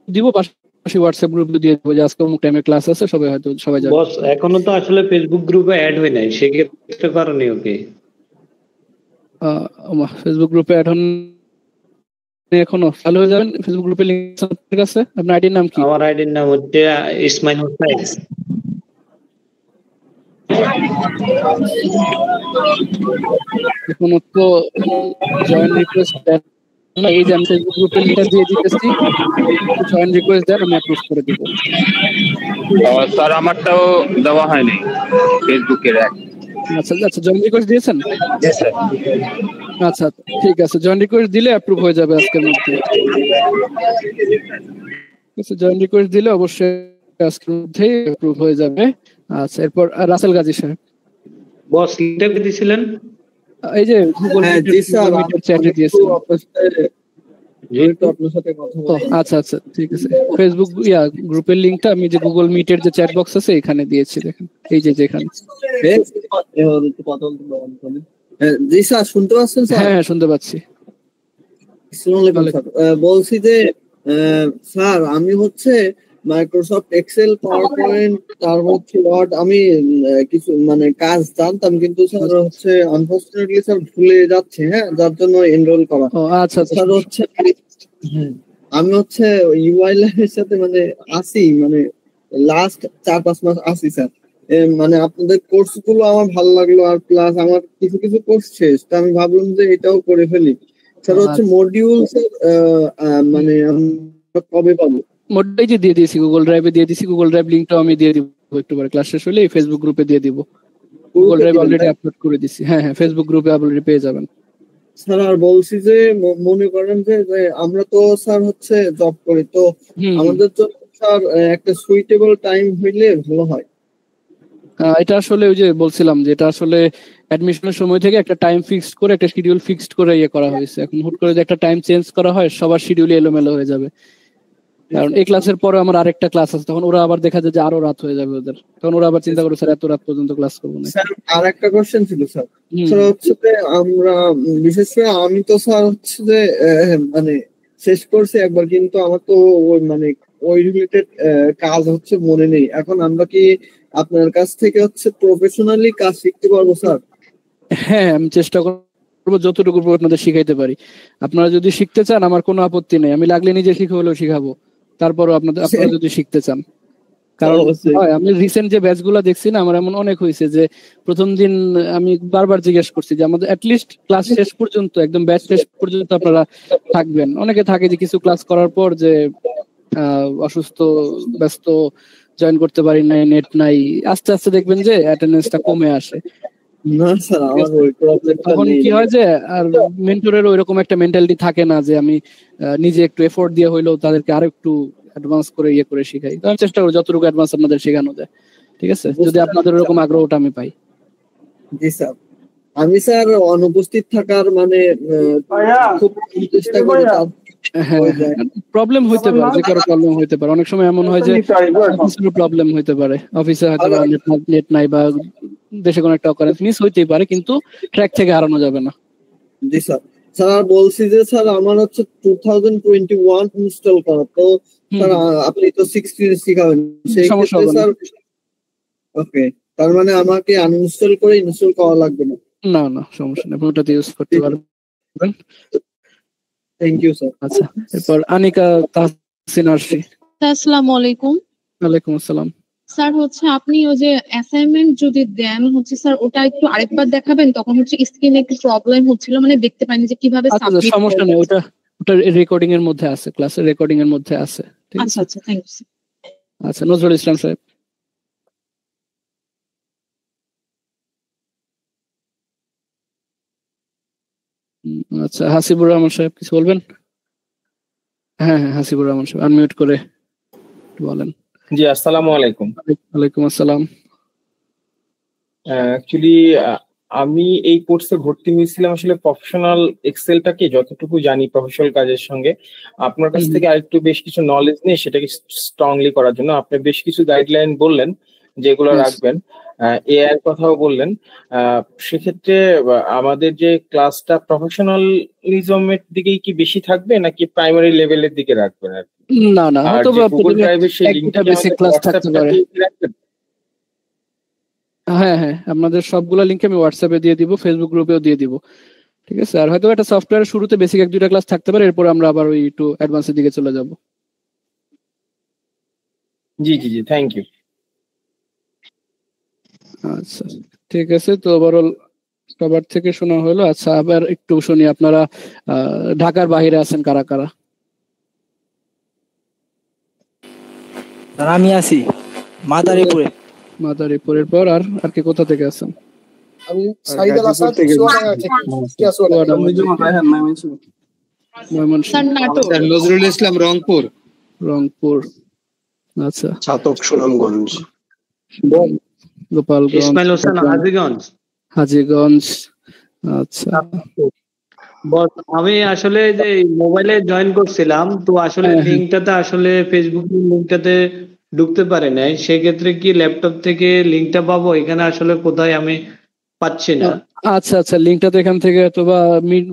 দিব, পাশাপাশি হোয়াটসঅ্যাপ গ্রুপে দিয়ে দেবো যে আজকে অমুক টাইমে ক্লাস আছে, সবাই যাবে। বস এখনো তো আসলে ফেসবুক গ্রুপে অ্যাড হয় নাই, সেক্ষেত্রে করণীয় কি? ফেসবুক গ্রুপে অ্যাড হন এখনো, চালু হয়ে যাবেন। ফেসবুক গ্রুপে লিংক আছে। আপনার আইডির নাম কি? আমার আইডির নাম হচ্ছে ইসমাইল হোসেন। এখন তো জয়েন রিকোয়েস্ট দেন না, এই যে আমি ফেসবুক গ্রুপের লিংকটা দিয়ে দিতেছি, জয়েন রিকোয়েস্ট দেন, আমি অ্যাপ্রুভ করে দিব। স্যার আমারটাও দেওয়া হয়নি ফেসবুকের আচ্ছা আচ্ছা, জয়েন রিকোয়েস্ট দিয়েছেন? আচ্ছা ঠিক আছে, জয়েন রিকোয়েস্ট দিলে অ্যাপ্রুভ হয়ে যাবে আজকের মধ্যে। জয়েন রিকোয়েস্ট দিলে অবশ্যই আজকের মধ্যেই অ্যাপ্রুভ হয়ে যাবে। আচ্ছা, এরপর রাসেল গাজী সাহেব। বস লিংকটা দিয়েছিলেন? এই যে গুগল মিটের চ্যাটে দিয়েছি। আপনার সাথে কথা বলবো। আচ্ছা আচ্ছা ঠিক আছে, ফেসবুক গ্রুপের লিংকটা আমি যে গুগল মিটের যে চ্যাট বক্স আছে এখানে দিয়েছি, দেখেন এই যে যেখানে। জি স্যার, শুনতে পাচ্ছেন স্যার? হ্যাঁ শুনতে পাচ্ছি। বলছি যে স্যার আমি হচ্ছে মাইক্রোসফট এক্সেল, পাওয়ার পয়েন্ট, তারপর হচ্ছে ওয়ার্ড আমি কিছু মানে কাজ জানতাম, কিন্তু স্যার হচ্ছে আনফরচুনেটলি স্যার ভুলে যাচ্ছে, হ্যাঁ, যার জন্য এনরোল করা। আচ্ছা স্যার হচ্ছে আমি হচ্ছে ইউআই ল্যাবের সাথে মানে আসি, মানে লাস্ট 4-5 মাস আসি স্যার। মানে আপনাদের কোর্স গুলো আমার ভালো লাগলো, আর প্লাস আমার কিছু কিছু কোর্স শেষ, তো আমি ভাবলাম যে এটাও করে ফেলি। স্যার হচ্ছে মডিউল মানে আমরা কবে পাবো? মোডটাই যে দিয়ে দিয়েছি, গুগল ড্রাইভে দিয়ে দিয়েছি। গুগল ড্রাইভ লিংকটাও আমি দিয়ে দিব একটু পরে, ক্লাস শেষ হলে ফেসবুক গ্রুপে দিয়ে দিব। গুগল ড্রাইভ অলরেডি আপলোড করে দিয়েছি। হ্যাঁ হ্যাঁ, ফেসবুক গ্রুপে অলরেডি পেয়ে যাবেন। স্যার আর বলছি যে মনে করেন যে আমরা তো স্যার হচ্ছে জব করি, তো আমাদের জন্য স্যার একটা সুইটেবল টাইম হইলে ভালো হয়। এটা আসলে ওই যে বলছিলাম যে এটা আসলে অ্যাডমিশনের সময় থেকে একটা টাইম ফিক্সড করে, একটা শিডিউল ফিক্সড করে ইয়ে করা হয়েছে। এখন হুট করে যে একটা টাইম চেঞ্জ করা হয়, সবার শিডিউল এলোমেলো হয়ে যাবে। কারণ এই ক্লাসের পরে আমার আরেকটা ক্লাস আছে, তখন ওরা আবার দেখা যায় যে আরো রাত হয়ে যাবে ওদের, তখন ওরা আবার চিন্তা করে স্যার এত রাত পর্যন্ত ক্লাস করবো না। স্যার আর একটা কোশ্চেন ছিল স্যার, স্যার হচ্ছে যে আমরা বিশেষ করে আমি তো স্যার হচ্ছে যে মানে শেষ করছি একবার, কিন্তু আমার তো ওই মানে ওই রিলেটেড কাজ হচ্ছে মনে নেই। এখন আমরা কি আপনার কাছ থেকে হচ্ছে প্রফেশনালি কাজ শিখতে পারবো স্যার? হ্যাঁ, আমি চেষ্টা করবো যতটুকু আপনাদের শিখাইতে পারি। আপনারা যদি শিখতে চান আমার কোনো আপত্তি নেই, আমি লাগলে নিজে শিখে হলেও শিখাবো, তারপরও আপনারা যদি শিখতে চান। কারণ আমি রিসেন্ট যে ব্যাচ গুলা দেখছি না, আমার এমন অনেক হয়েছে যে প্রথম দিন আমি বারবার জিজ্ঞেস করছি যে আমাদের অ্যাটলিস্ট ক্লাস শেষ পর্যন্ত, একদম ব্যাচ শেষ পর্যন্ত আপনারা থাকবেন। অনেকে থাকে যে কিছু ক্লাস করার পর যে অসুস্থ, ব্যস্ত, জয়েন করতে পারি নাই, নেট নাই, আস্তে আস্তে দেখবেন যে অ্যাটেন্ডেন্সটা কমে আসে। না স্যার, আমার ওই প্রবলেমটা তখন কি হয় যে আর মেন্টরের ওইরকম একটা মেন্টালিটি থাকে না যে আমি নিজে একটু এফোর্ট দিয়ে হইলেও তাদেরকে আরো একটু অ্যাডভান্স করে ইয়ে করে শিখাই। তো আমি চেষ্টা করি যতটুকু অ্যাডভান্স আপনাদের শেখানো যায়, ঠিক আছে, যদি আপনাদের ওরকম আগ্রহটা আমি পাই। জি স্যার, আমি স্যার অনুপস্থিত থাকার মানে খুব চেষ্টা করি। প্রবলেম হইতে পারে, যে কারো প্রবলেম হইতে পারে, অনেক সময় এমন হয় যে অফিসের প্রবলেম হইতে পারে, অফিসে হয়তো নেট নাই বা দেশে কোনো একটা অকারেন্স মিস হইতেই পারে, কিন্তু ট্র্যাক থেকে হারানো যাবে না। জি স্যার। স্যার বলছি যে স্যার আমার হচ্ছে 2021 ইনস্টল করা, তো স্যার আপনি তো 16 শিখাবেন, সেই ক্ষেত্রে স্যার ওকে, তার মানে আমাকে আনইনস্টল করে ইনস্টল করা লাগবে না? না না, সমস্যা নেই, ওটাতে ইউজ করতে পারবেন। Thank you sir. আচ্ছা, এরপর আনিকা তাহসিন আরশি। আসসালামু আলাইকুম। ওয়ালাইকুম আসসালাম। স্যার হচ্ছে আপনি ওই যে অ্যাসাইনমেন্ট যদি দেন হচ্ছে স্যার ওটা একটু আরেকবার দেখাবেন, তখন হচ্ছে স্ক্রিনে একটু প্রবলেম হচ্ছিল, মানে দেখতে পাইনি যে কিভাবে সাবমিট। সমস্যা নেই, ওটা রেকর্ডিং এর মধ্যে আছে, ক্লাসের রেকর্ডিং এর মধ্যে আছে। আচ্ছা আচ্ছা, থ্যাংক ইউ। আচ্ছা, নজরুল ইসলাম সাহেব। আচ্ছা, হাসিবুর রহমান সাহেব কিছু বলবেন? হ্যাঁ হ্যাঁ, হাসিবুর রহমান সাহেব আনমিউট করে বলেন। জি, আসসালামু আলাইকুম। ওয়ালাইকুম আসসালাম। অ্যাকচুয়ালি আমি এই কোর্সে ভর্তি হয়েছিলাম আসলে প্রফেশনাল এক্সেলটাকে যতটুকু জানি প্রফেশনাল কাজের সঙ্গে আপনার কাছ থেকে আরেকটু বেশ কিছু নলেজ নিয়ে সেটাকে স্ট্রংলি করার জন্য আপনি বেশ কিছু গাইডলাইন বললেন যেগুলো রাখবেন, এআই এর কথাও বললেন। সেক্ষেত্রে আমাদের যে ক্লাসটা প্রফেশনালিজমের দিকেই কি বেশি থাকবে নাকি প্রাইমারি লেভেলের দিকে রাখবেন? আর না না, হয়তো গুগল ড্রাইভের সেই লিংকটা বেসিক ক্লাস থাকতে পারে। হ্যাঁ হ্যাঁ, আপনাদের সবগুলা লিংক আমি হোয়াটসঅ্যাপে দিয়ে দিব, ফেসবুক গ্রুপেও দিয়ে দিব, ঠিক আছে। আর হয়তো একটা সফটওয়্যারের শুরুতে বেসিক 1-2টা ক্লাস থাকতে পারে, এরপর আমরা আবার ওই একটু অ্যাডভান্সের দিকে চলে যাব। জি জি জি, থ্যাংক ইউ। আচ্ছা ঠিক আছে, তো ওভারঅল সবার থেকে শোনা হলো। আচ্ছা আবার একটু শুনি, আপনারা ঢাকার বাইরে আছেন কারা কারা? আমি আছি মাদারীপুরে। মাদারীপুরের পর আর আর কি কোথা থেকে আছেন? আমি সাইদ আল আসাদ চুয়াডাঙ্গা থেকে। ময়মনসিংহ। নজরুল ইসলাম রংপুর। রংপুর আচ্ছা। ছাতক সুনামগঞ্জ। গোপালগঞ্জ। ইসমাইল হোসেন হাজীগঞ্জ। হাজীগঞ্জ আচ্ছা। আমি আসলে যে মোবাইলে জয়েন করছিলাম, তো আসলে লিঙ্কটাতে আসলে ফেসবুক লিঙ্কটাতে ঢুকতে পারে নাই। সেক্ষেত্রে কি ল্যাপটপ থেকে লিঙ্কটা পাবো? এখানে আসলে কোথায় আমি পাচ্ছি না। আচ্ছা আচ্ছা, লিঙ্কটা তো এখান থেকে অথবা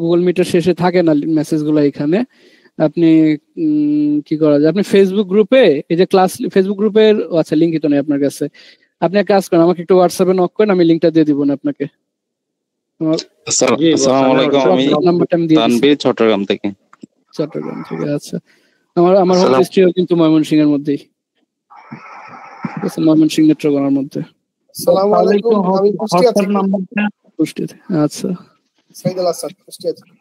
গুগল মিটের শেষে থাকে না মেসেজগুলো এখানে। আপনি কি করা যায়, আপনি ফেসবুক গ্রুপে এই যে ক্লাস ফেসবুক গ্রুপের আচ্ছা লিঙ্কই তো নেই আপনার কাছে। আপনি এক কাজ করেন, আমাকে একটু হোয়াটসঅ্যাপে নক করেন, আমি লিঙ্কটা দিয়ে দিব না আপনাকে। আসসালামু আলাইকুম, আমি তানভীর চট্টগ্রাম থেকে। চট্টগ্রাম থেকে আচ্ছা। আমার হোম ডিস্ট্রিক্টও কিন্তু ময়মনসিংহ এর মধ্যেই, ময়মনসিংহ নেত্রকোনার মধ্যে। আসসালামু আলাইকুম, আমি কুষ্টিয়া থেকে। কুষ্টিয়া আচ্ছা। সাইদ আল আসাদ কুষ্টিয়া থেকে।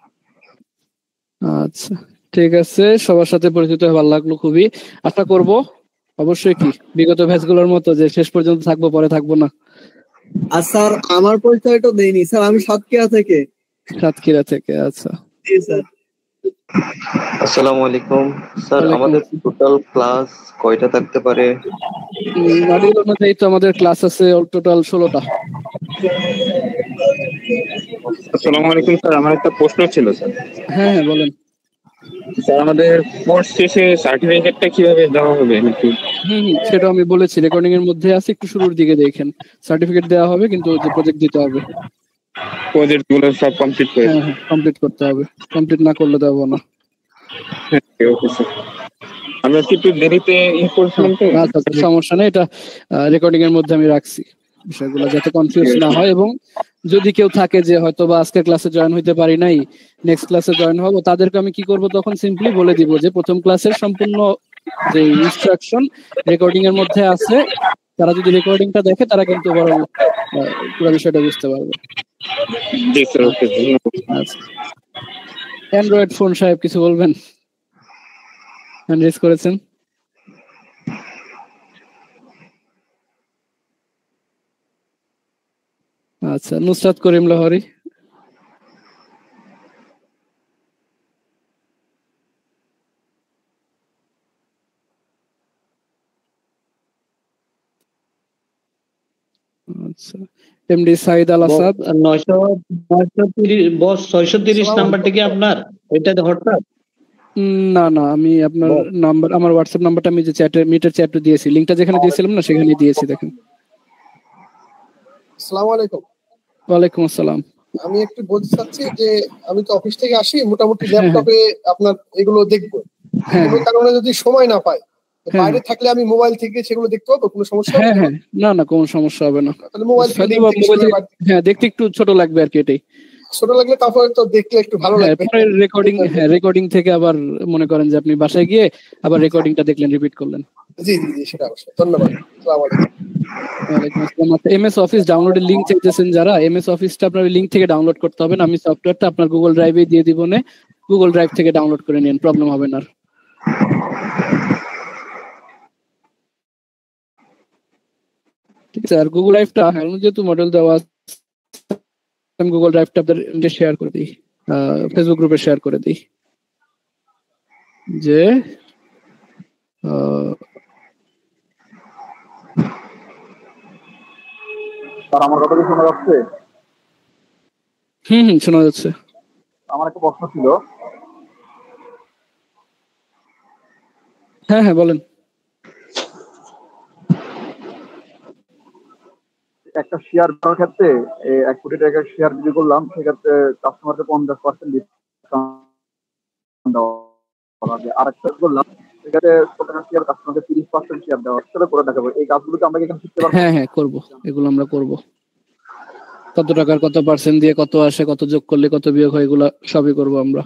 আচ্ছা ঠিক আছে, সবার সাথে পরিচিত হয়ে ভালো লাগলো খুবই। আশা করব অবশ্যই কি বিগত ব্যাচগুলোর মতো যে শেষ পর্যন্ত থাকবো, পরে থাকবো না। আর স্যার আমার পরিচয়টা দেইনি স্যার, আমি সাতক্ষীরা থেকে। সাতক্ষীরা থেকে আচ্ছা। জি স্যার। আসসালামু আলাইকুম স্যার, আমাদের টোটাল ক্লাস কয়টা থাকতে পারে? মডিউল অনুযায়ী তো আমাদের ক্লাস আছে টোটাল 16টা। আসসালামু আলাইকুম স্যার, আমার একটা প্রশ্ন ছিল স্যার। হ্যাঁ হ্যাঁ বলেন স্যার। আমাদের কোর্স শেষে সার্টিফিকেটটা কিভাবে দেওয়া হবে নাকি? সেটা আমি বলেছি, রেকর্ডিং এর মধ্যে আছে, একটু শুরুর দিকে দেখেন। সার্টিফিকেট দেওয়া হবে, কিন্তু যে প্রজেক্ট দিতে হবে, প্রজেক্ট গুলো সব কমপ্লিট করে। হ্যাঁ কমপ্লিট করতে হবে, কমপ্লিট না করলে দেবো না। ওকে স্যার, আমরা কি একটু দেরিতে ইনফরমেশন তো? আচ্ছা সমস্যা নেই, এটা রেকর্ডিং এর মধ্যে আমি রাখছি বিষয়গুলো, যাতে কনফিউজ না হয়। এবং যদি কেউ থাকে যে হয়তো বা আজকের ক্লাসে জয়েন হইতে পারি নাই, নেক্সট ক্লাসে জয়েন হবো, তাদেরকে আমি কি করব তখন সিম্পলি বলে দিব যে প্রথম ক্লাসের সম্পূর্ণ যে ইনস্ট্রাকশন রেকর্ডিং এর মধ্যে আছে, তারা যদি রেকর্ডিংটা দেখে তারা কিন্তু পুরো বিষয়টা বুঝতে পারবে। জি স্যার, ওকে। আচ্ছা, অ্যান্ড্রয়েড ফোন সাহেব কিছু বলবেন? হ্যান্ড রেজ করেছেন। আচ্ছা, নুসরাত করিম লাহোরি। আচ্ছা, এমডি সাইদ আল আসাদ। 630 নাম্বারটা কি আপনার? এটাতে হোয়াটসঅ্যাপ? না না, আমি আপনার নাম্বার, আমার হোয়াটসঅ্যাপ নাম্বারটা আমি যে চ্যাটে মিটার চ্যাটে দিয়েছি, লিংকটা যেখানে দিয়েছিলাম না সেখানেই দিয়েছি, দেখেন। আসসালামু আলাইকুম। ওয়ালাইকুম আসসালাম। আমি একটু বলতে চাচ্ছি যে আমি তো অফিস থেকে আসি, মোটামুটি ল্যাপটপে আপনার এগুলো দেখবো। কোনো কারণে যদি সময় না পাই, বাইরে থাকলে আমি মোবাইল থেকে সেগুলো দেখতে পাবো, কোনো সমস্যা হবে না? না না, কোনো সমস্যা হবে না। তাহলে মোবাইল থেকে হ্যাঁ, দেখতে একটু ছোট লাগবে আর কি, এটাই। ছোট লাগলে তারপরে তো দেখলে একটু ভালো লাগবে। রেকর্ডিং থেকে আবার মনে করেন যে আপনি বাসায় গিয়ে আবার রেকর্ডিংটা দেখলেন, রিপিট করলেন। জি জি জি, সেটা অবশ্যই। ধন্যবাদ। আসসালামু আলাইকুম। ওয়ালাইকুম আসসালাম। এমএস অফিস ডাউনলোডের লিংক চাইতেছেন যারা, এমএস অফিসটা আপনার লিংক থেকে ডাউনলোড করতে হবে না, আমি সফটওয়্যারটা আপনার গুগল ড্রাইভে দিয়ে দিব, গুগল ড্রাইভ থেকে ডাউনলোড করে নিন, প্রবলেম হবে না। ঠিক আছে, আর গুগল ড্রাইভটা যেহেতু মডেল দেওয়া, আমি গুগল ড্রাইভটা আপনাদের শেয়ার করে দিই, ফেসবুক গ্রুপে শেয়ার করে দিই যে আমার কথা কি শোনা যাচ্ছে? শোনা যাচ্ছে। আমার একটা প্রশ্ন ছিল। হ্যাঁ হ্যাঁ বলেন। একটা শেয়ার করার ক্ষেত্রে 1 কোটি টাকার শেয়ার বিক্রি করলাম, সেক্ষেত্রে কাস্টমারকে 50% ডিসকাউন্ট দেওয়া হবে। আর একটা করলাম, সেক্ষেত্রে শেয়ার কাস্টমারকে 30% শেয়ার দেওয়া হবে। করে দেখাবো এই কাজগুলো আমরা এখানে শিখতে পারবো? হ্যাঁ হ্যাঁ করবো, এগুলো আমরা করব। কত টাকার কত পার্সেন্ট দিয়ে কত আসে, কত যোগ করলে কত বিয়োগ হয়, এগুলো সবই করবো আমরা।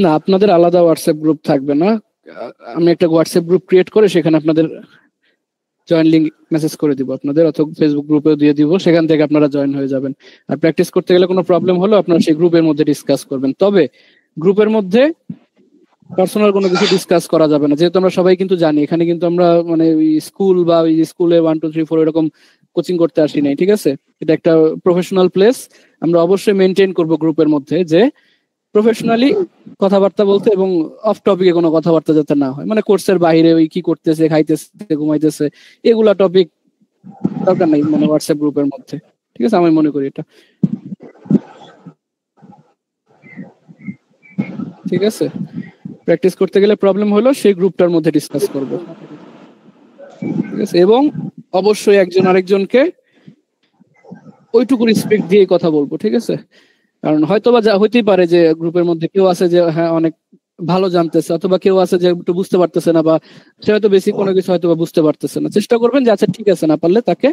না, আপনাদের আলাদা হোয়াটসঅ্যাপ গ্রুপ থাকবে না, আমি একটা হোয়াটসঅ্যাপ গ্রুপ ক্রিয়েট করে সেখানে আপনাদের জয়েন লিঙ্ক মেসেজ করে দিব আপনাদের, অথবা ফেসবুক গ্রুপেও দিয়ে দিব, সেখান থেকে আপনারা জয়েন হয়ে যাবেন। আর প্র্যাকটিস করতে গেলে কোনো প্রবলেম হলো আপনারা সেই গ্রুপের মধ্যে ডিসকাস করবেন। তবে গ্রুপের মধ্যে পার্সোনাল কোনো কিছু ডিসকাস করা যাবে না, যেহেতু আমরা সবাই কিন্তু জানি এখানে কিন্তু আমরা মানে স্কুল বা ওই স্কুলে 1 2 3 4 এরকম কোচিং করতে আসি নাই, ঠিক আছে? এটা একটা প্রফেশনাল প্লেস। আমরা অবশ্যই মেনটেন করব গ্রুপের মধ্যে যে প্রফেশনালি কথাবার্তা বলতে, এবং অফ টপিকে কোনো কথাবার্তা যাতে না হয়, মানে কোর্সের বাইরে ওই কি করতেছে, খাইতেছে, ঘুমাইতেছে, এগুলা টপিক দরকার নাই মানে হোয়াটসঅ্যাপ গ্রুপের মধ্যে, ঠিক আছে? আমি মনে করি এটা ঠিক আছে। প্র্যাকটিস করতে গেলে প্রবলেম হলো সেই গ্রুপটার মধ্যে ডিসকাস করব, ঠিক আছে? এবং অবশ্যই একজন আরেকজনকে ওইটুকু রেসপেক্ট দিয়ে কথা বলবো, ঠিক আছে? কারণ হয়তোবা হইতেই পারে যে গ্রুপের মধ্যে কেউ আছে যে হ্যাঁ অনেক ভালো জানতেছে, অথবা কেউ আছে যে একটু বুঝতে পারতেছে না, বা সে হয়তো বেসিক কোনো কিছু হয়তো বুঝতে পারতেছে না। চেষ্টা করবেন যে আচ্ছা ঠিক আছে, না পারলে তাকে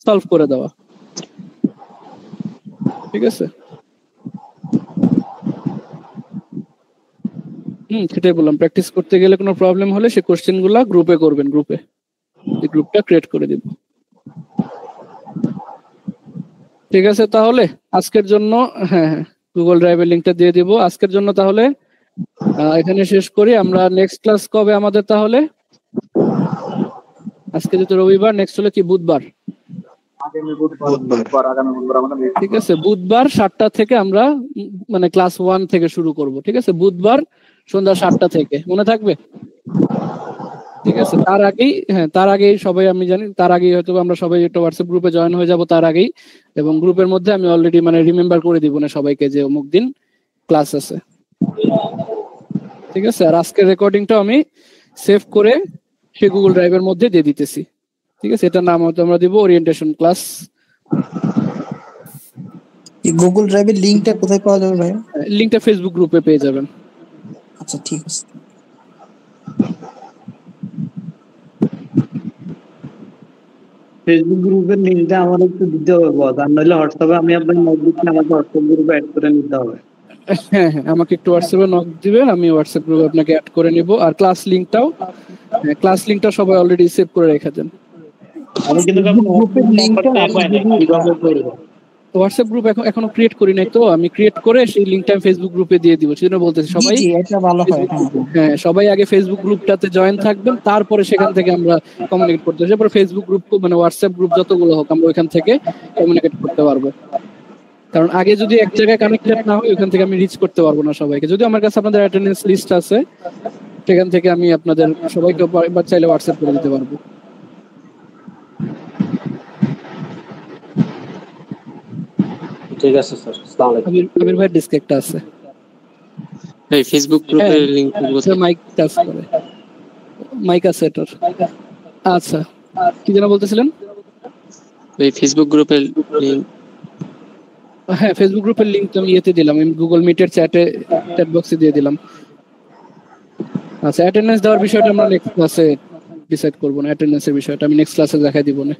সলভ করে দেওয়া, ঠিক আছে? সেটাই বললাম, প্র্যাকটিস করতে গেলে কোনো প্রবলেম হলে সেই কোশ্চেন গুলা গ্রুপে করবেন, গ্রুপটা ক্রিয়েট করে দিব, ঠিক আছে? তাহলে আজকের জন্য হ্যাঁ গুগল ড্রাইভের লিংকটা দিয়ে দিব আজকের জন্য। তাহলে এখানে শেষ করি। আমরা নেক্সট ক্লাস কবে আমাদের? তাহলে আজকে যেহেতু রবিবার, নেক্সট হলো কি বুধবার, ঠিক আছে? বুধবার 7টা থেকে আমরা মানে ক্লাস 1 থেকে শুরু করব, ঠিক আছে? বুধবার সন্ধ্যা 7টা থেকে, মনে থাকবে? ঠিক আছে, তার আগেই সবাই, আমি জানি তার আগেই হয়তো আমরা সবাই একটা হোয়াটসঅ্যাপ গ্রুপে জয়েন হয়ে যাব তার আগেই, এবং গ্রুপের মধ্যে আমি অলরেডি মানে রিমেম্বার করে দিব না সবাইকে যে অমুক দিন ক্লাস আছে, ঠিক আছে? আর আজকের রেকর্ডিংটা আমি সেভ করে সেই গুগল ড্রাইভের মধ্যে দিয়ে দিতেছি, ঠিক আছে? এটার নাম হয়তো আমরা দিব ওরিয়েন্টেশন ক্লাস। গুগল ড্রাইভের লিংকটা কোথায় পাওয়া যাবে ভাই? লিংকটা ফেসবুক গ্রুপে পেয়ে যাবেন। আচ্ছা ঠিক আছে। ফেসবুক গ্রুপের লিংকটা আমার একটু দিতে হবে বস, আর নইলে হোয়াটসঅ্যাপে আমি আপনার নক দিচ্ছি, আমাকে হোয়াটসঅ্যাপ গ্রুপে অ্যাড করে নিতে হবে। হ্যাঁ আমাকে একটু হোয়াটসঅ্যাপে নক দিবেন, আমি হোয়াটসঅ্যাপ গ্রুপে আপনাকে অ্যাড করে নিব। আর ক্লাস লিংকটা সবাই অলরেডি সেভ করে রেখে দেন। আমি কিন্তু গ্রুপের লিংকটা কিভাবে করব? হোয়াটসঅ্যাপ গ্রুপ এখনো ক্রিয়েট করি নাই, তো আমি ক্রিয়েট করে সেই লিংকটা আমি ফেসবুক গ্রুপে দিয়ে দিব। সেজন্য বলতেছি সবাই, এটা ভালো হয়। হ্যাঁ সবাই আগে ফেসবুক গ্রুপটাতে জয়েন থাকবেন, তারপরে সেখান থেকে আমরা কমিউনিকেট করতে পারবো। তারপর ফেসবুক গ্রুপ মানে হোয়াটসঅ্যাপ গ্রুপ যতগুলো হোক আমরা ওইখান থেকে কমিউনিকেট করতে পারবো। কারণ আগে যদি এক জায়গায় কানেক্টেড না হয় ওইখান থেকে আমি রিচ করতে পারবো না সবাইকে। যদি আমার কাছে আপনাদের অ্যাটেন্ডেন্স লিস্ট আছে, সেখান থেকে আমি আপনাদের সবাইকে চাইলে হোয়াটসঅ্যাপ করে দিতে পারবো। ঠিক আছে স্যার, আসসালামু আলাইকুম। আমির ভাই ডিসকানেক্ট আছে এই ফেসবুক গ্রুপের লিংক মাইক টাচ করে, মাইক আছে এটার। আচ্ছা কি যেন বলতেছিলেন? এই ফেসবুক গ্রুপের লিংক, হ্যাঁ ফেসবুক গ্রুপের লিংক তো আমি ইয়েতে দিলাম, আমি গুগল মিটের চ্যাট বক্সে দিয়ে দিলাম। আচ্ছা অ্যাটেন্ডেন্স দেওয়ার বিষয়টা আমরা নেক্সট ক্লাসে ডিসাইড করব না, অ্যাটেন্ডেন্সের বিষয়টা আমি নেক্সট ক্লাসে দেখাই দিব না,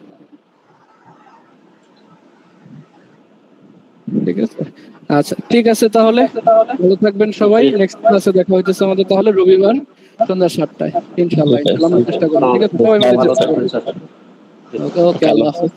ঠিক আছে? আচ্ছা ঠিক আছে, তাহলে ভালো থাকবেন সবাই। নেক্সট ক্লাসে দেখা হইতেছে আমাদের তাহলে রবিবার সন্ধ্যা 7টায় ইনশাআল্লাহ। আমরা চেষ্টা করব, ঠিক আছে? সবাই ভালো থাকবেন। ওকে আল্লাহ হাফেজ।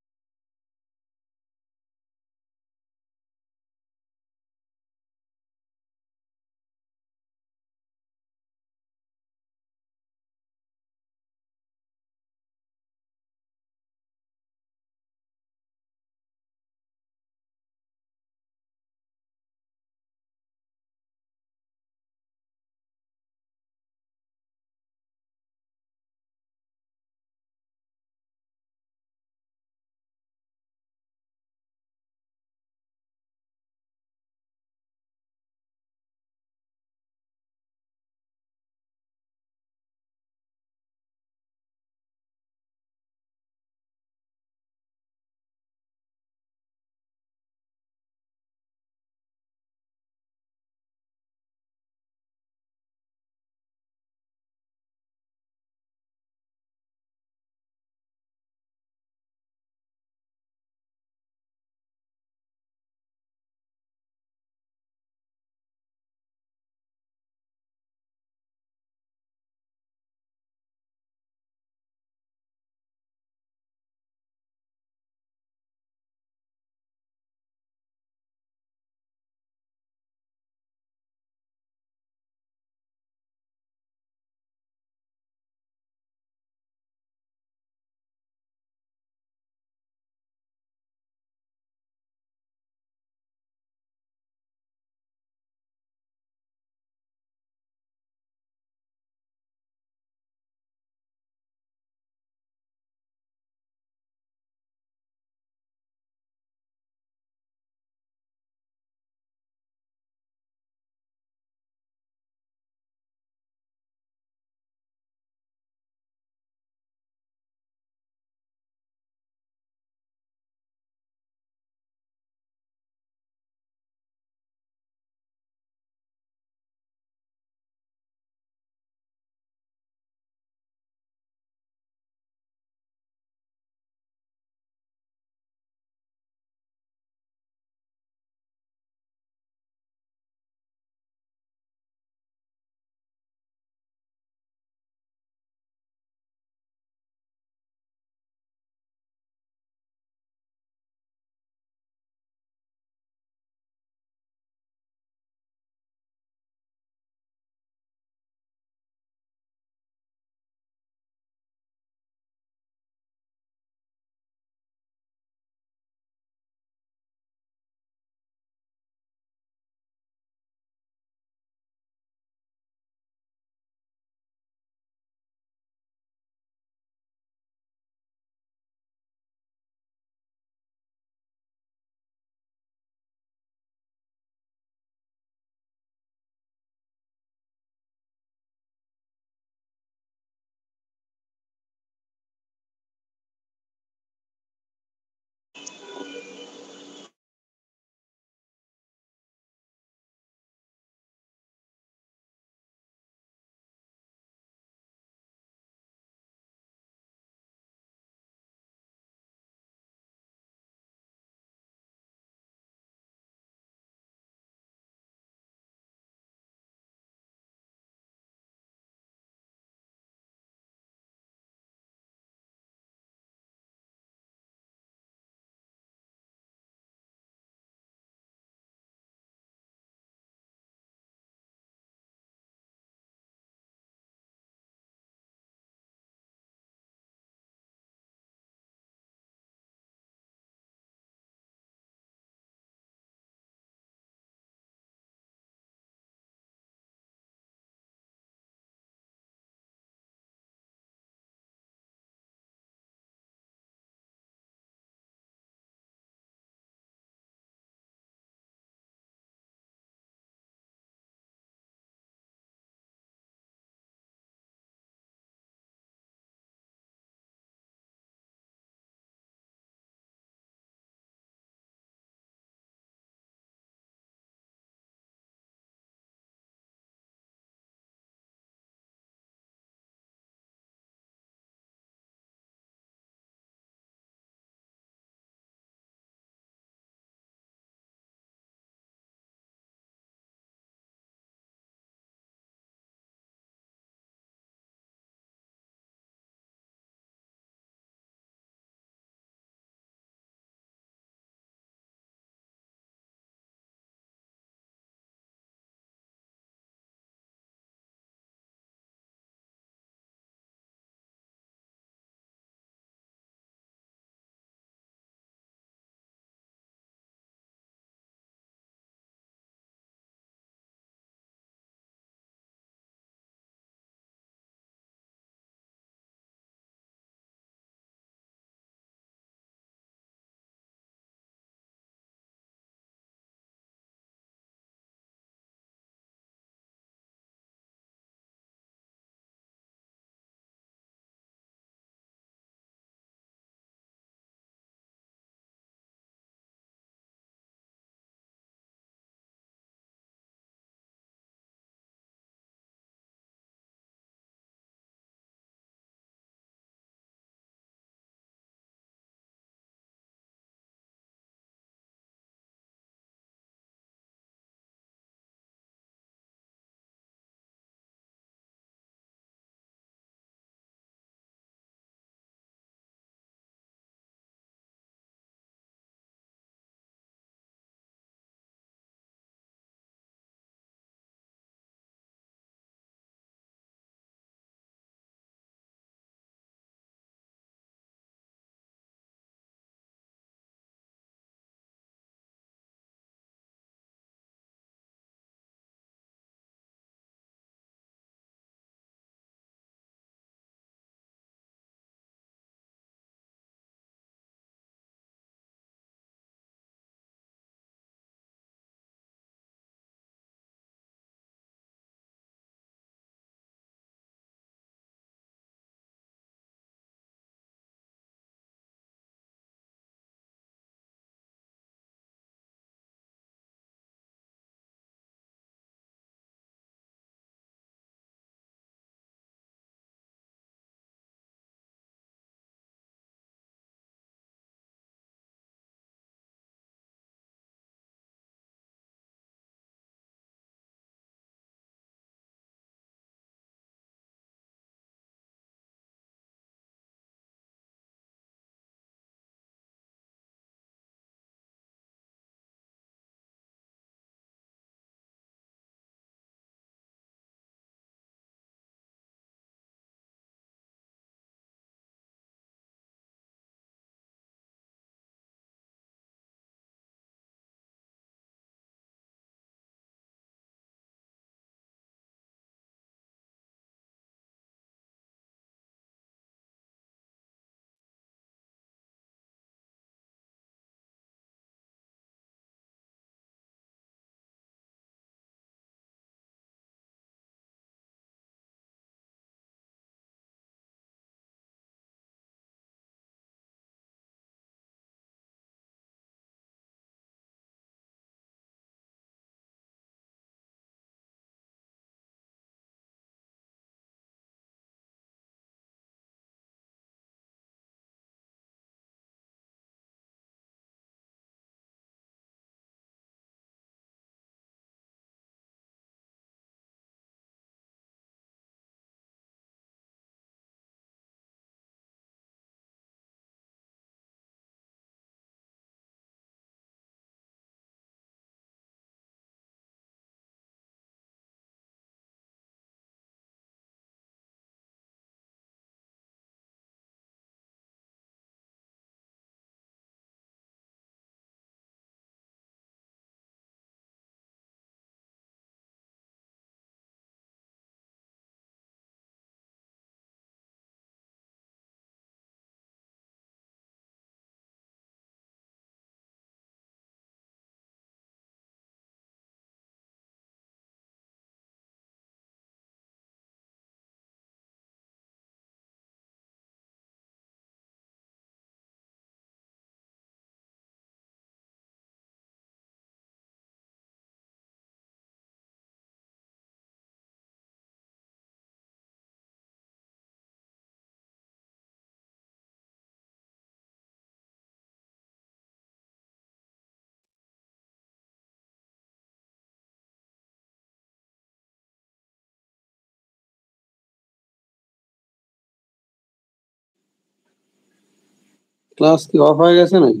ক্লাস কি অফ হয়ে গেছে নাকি?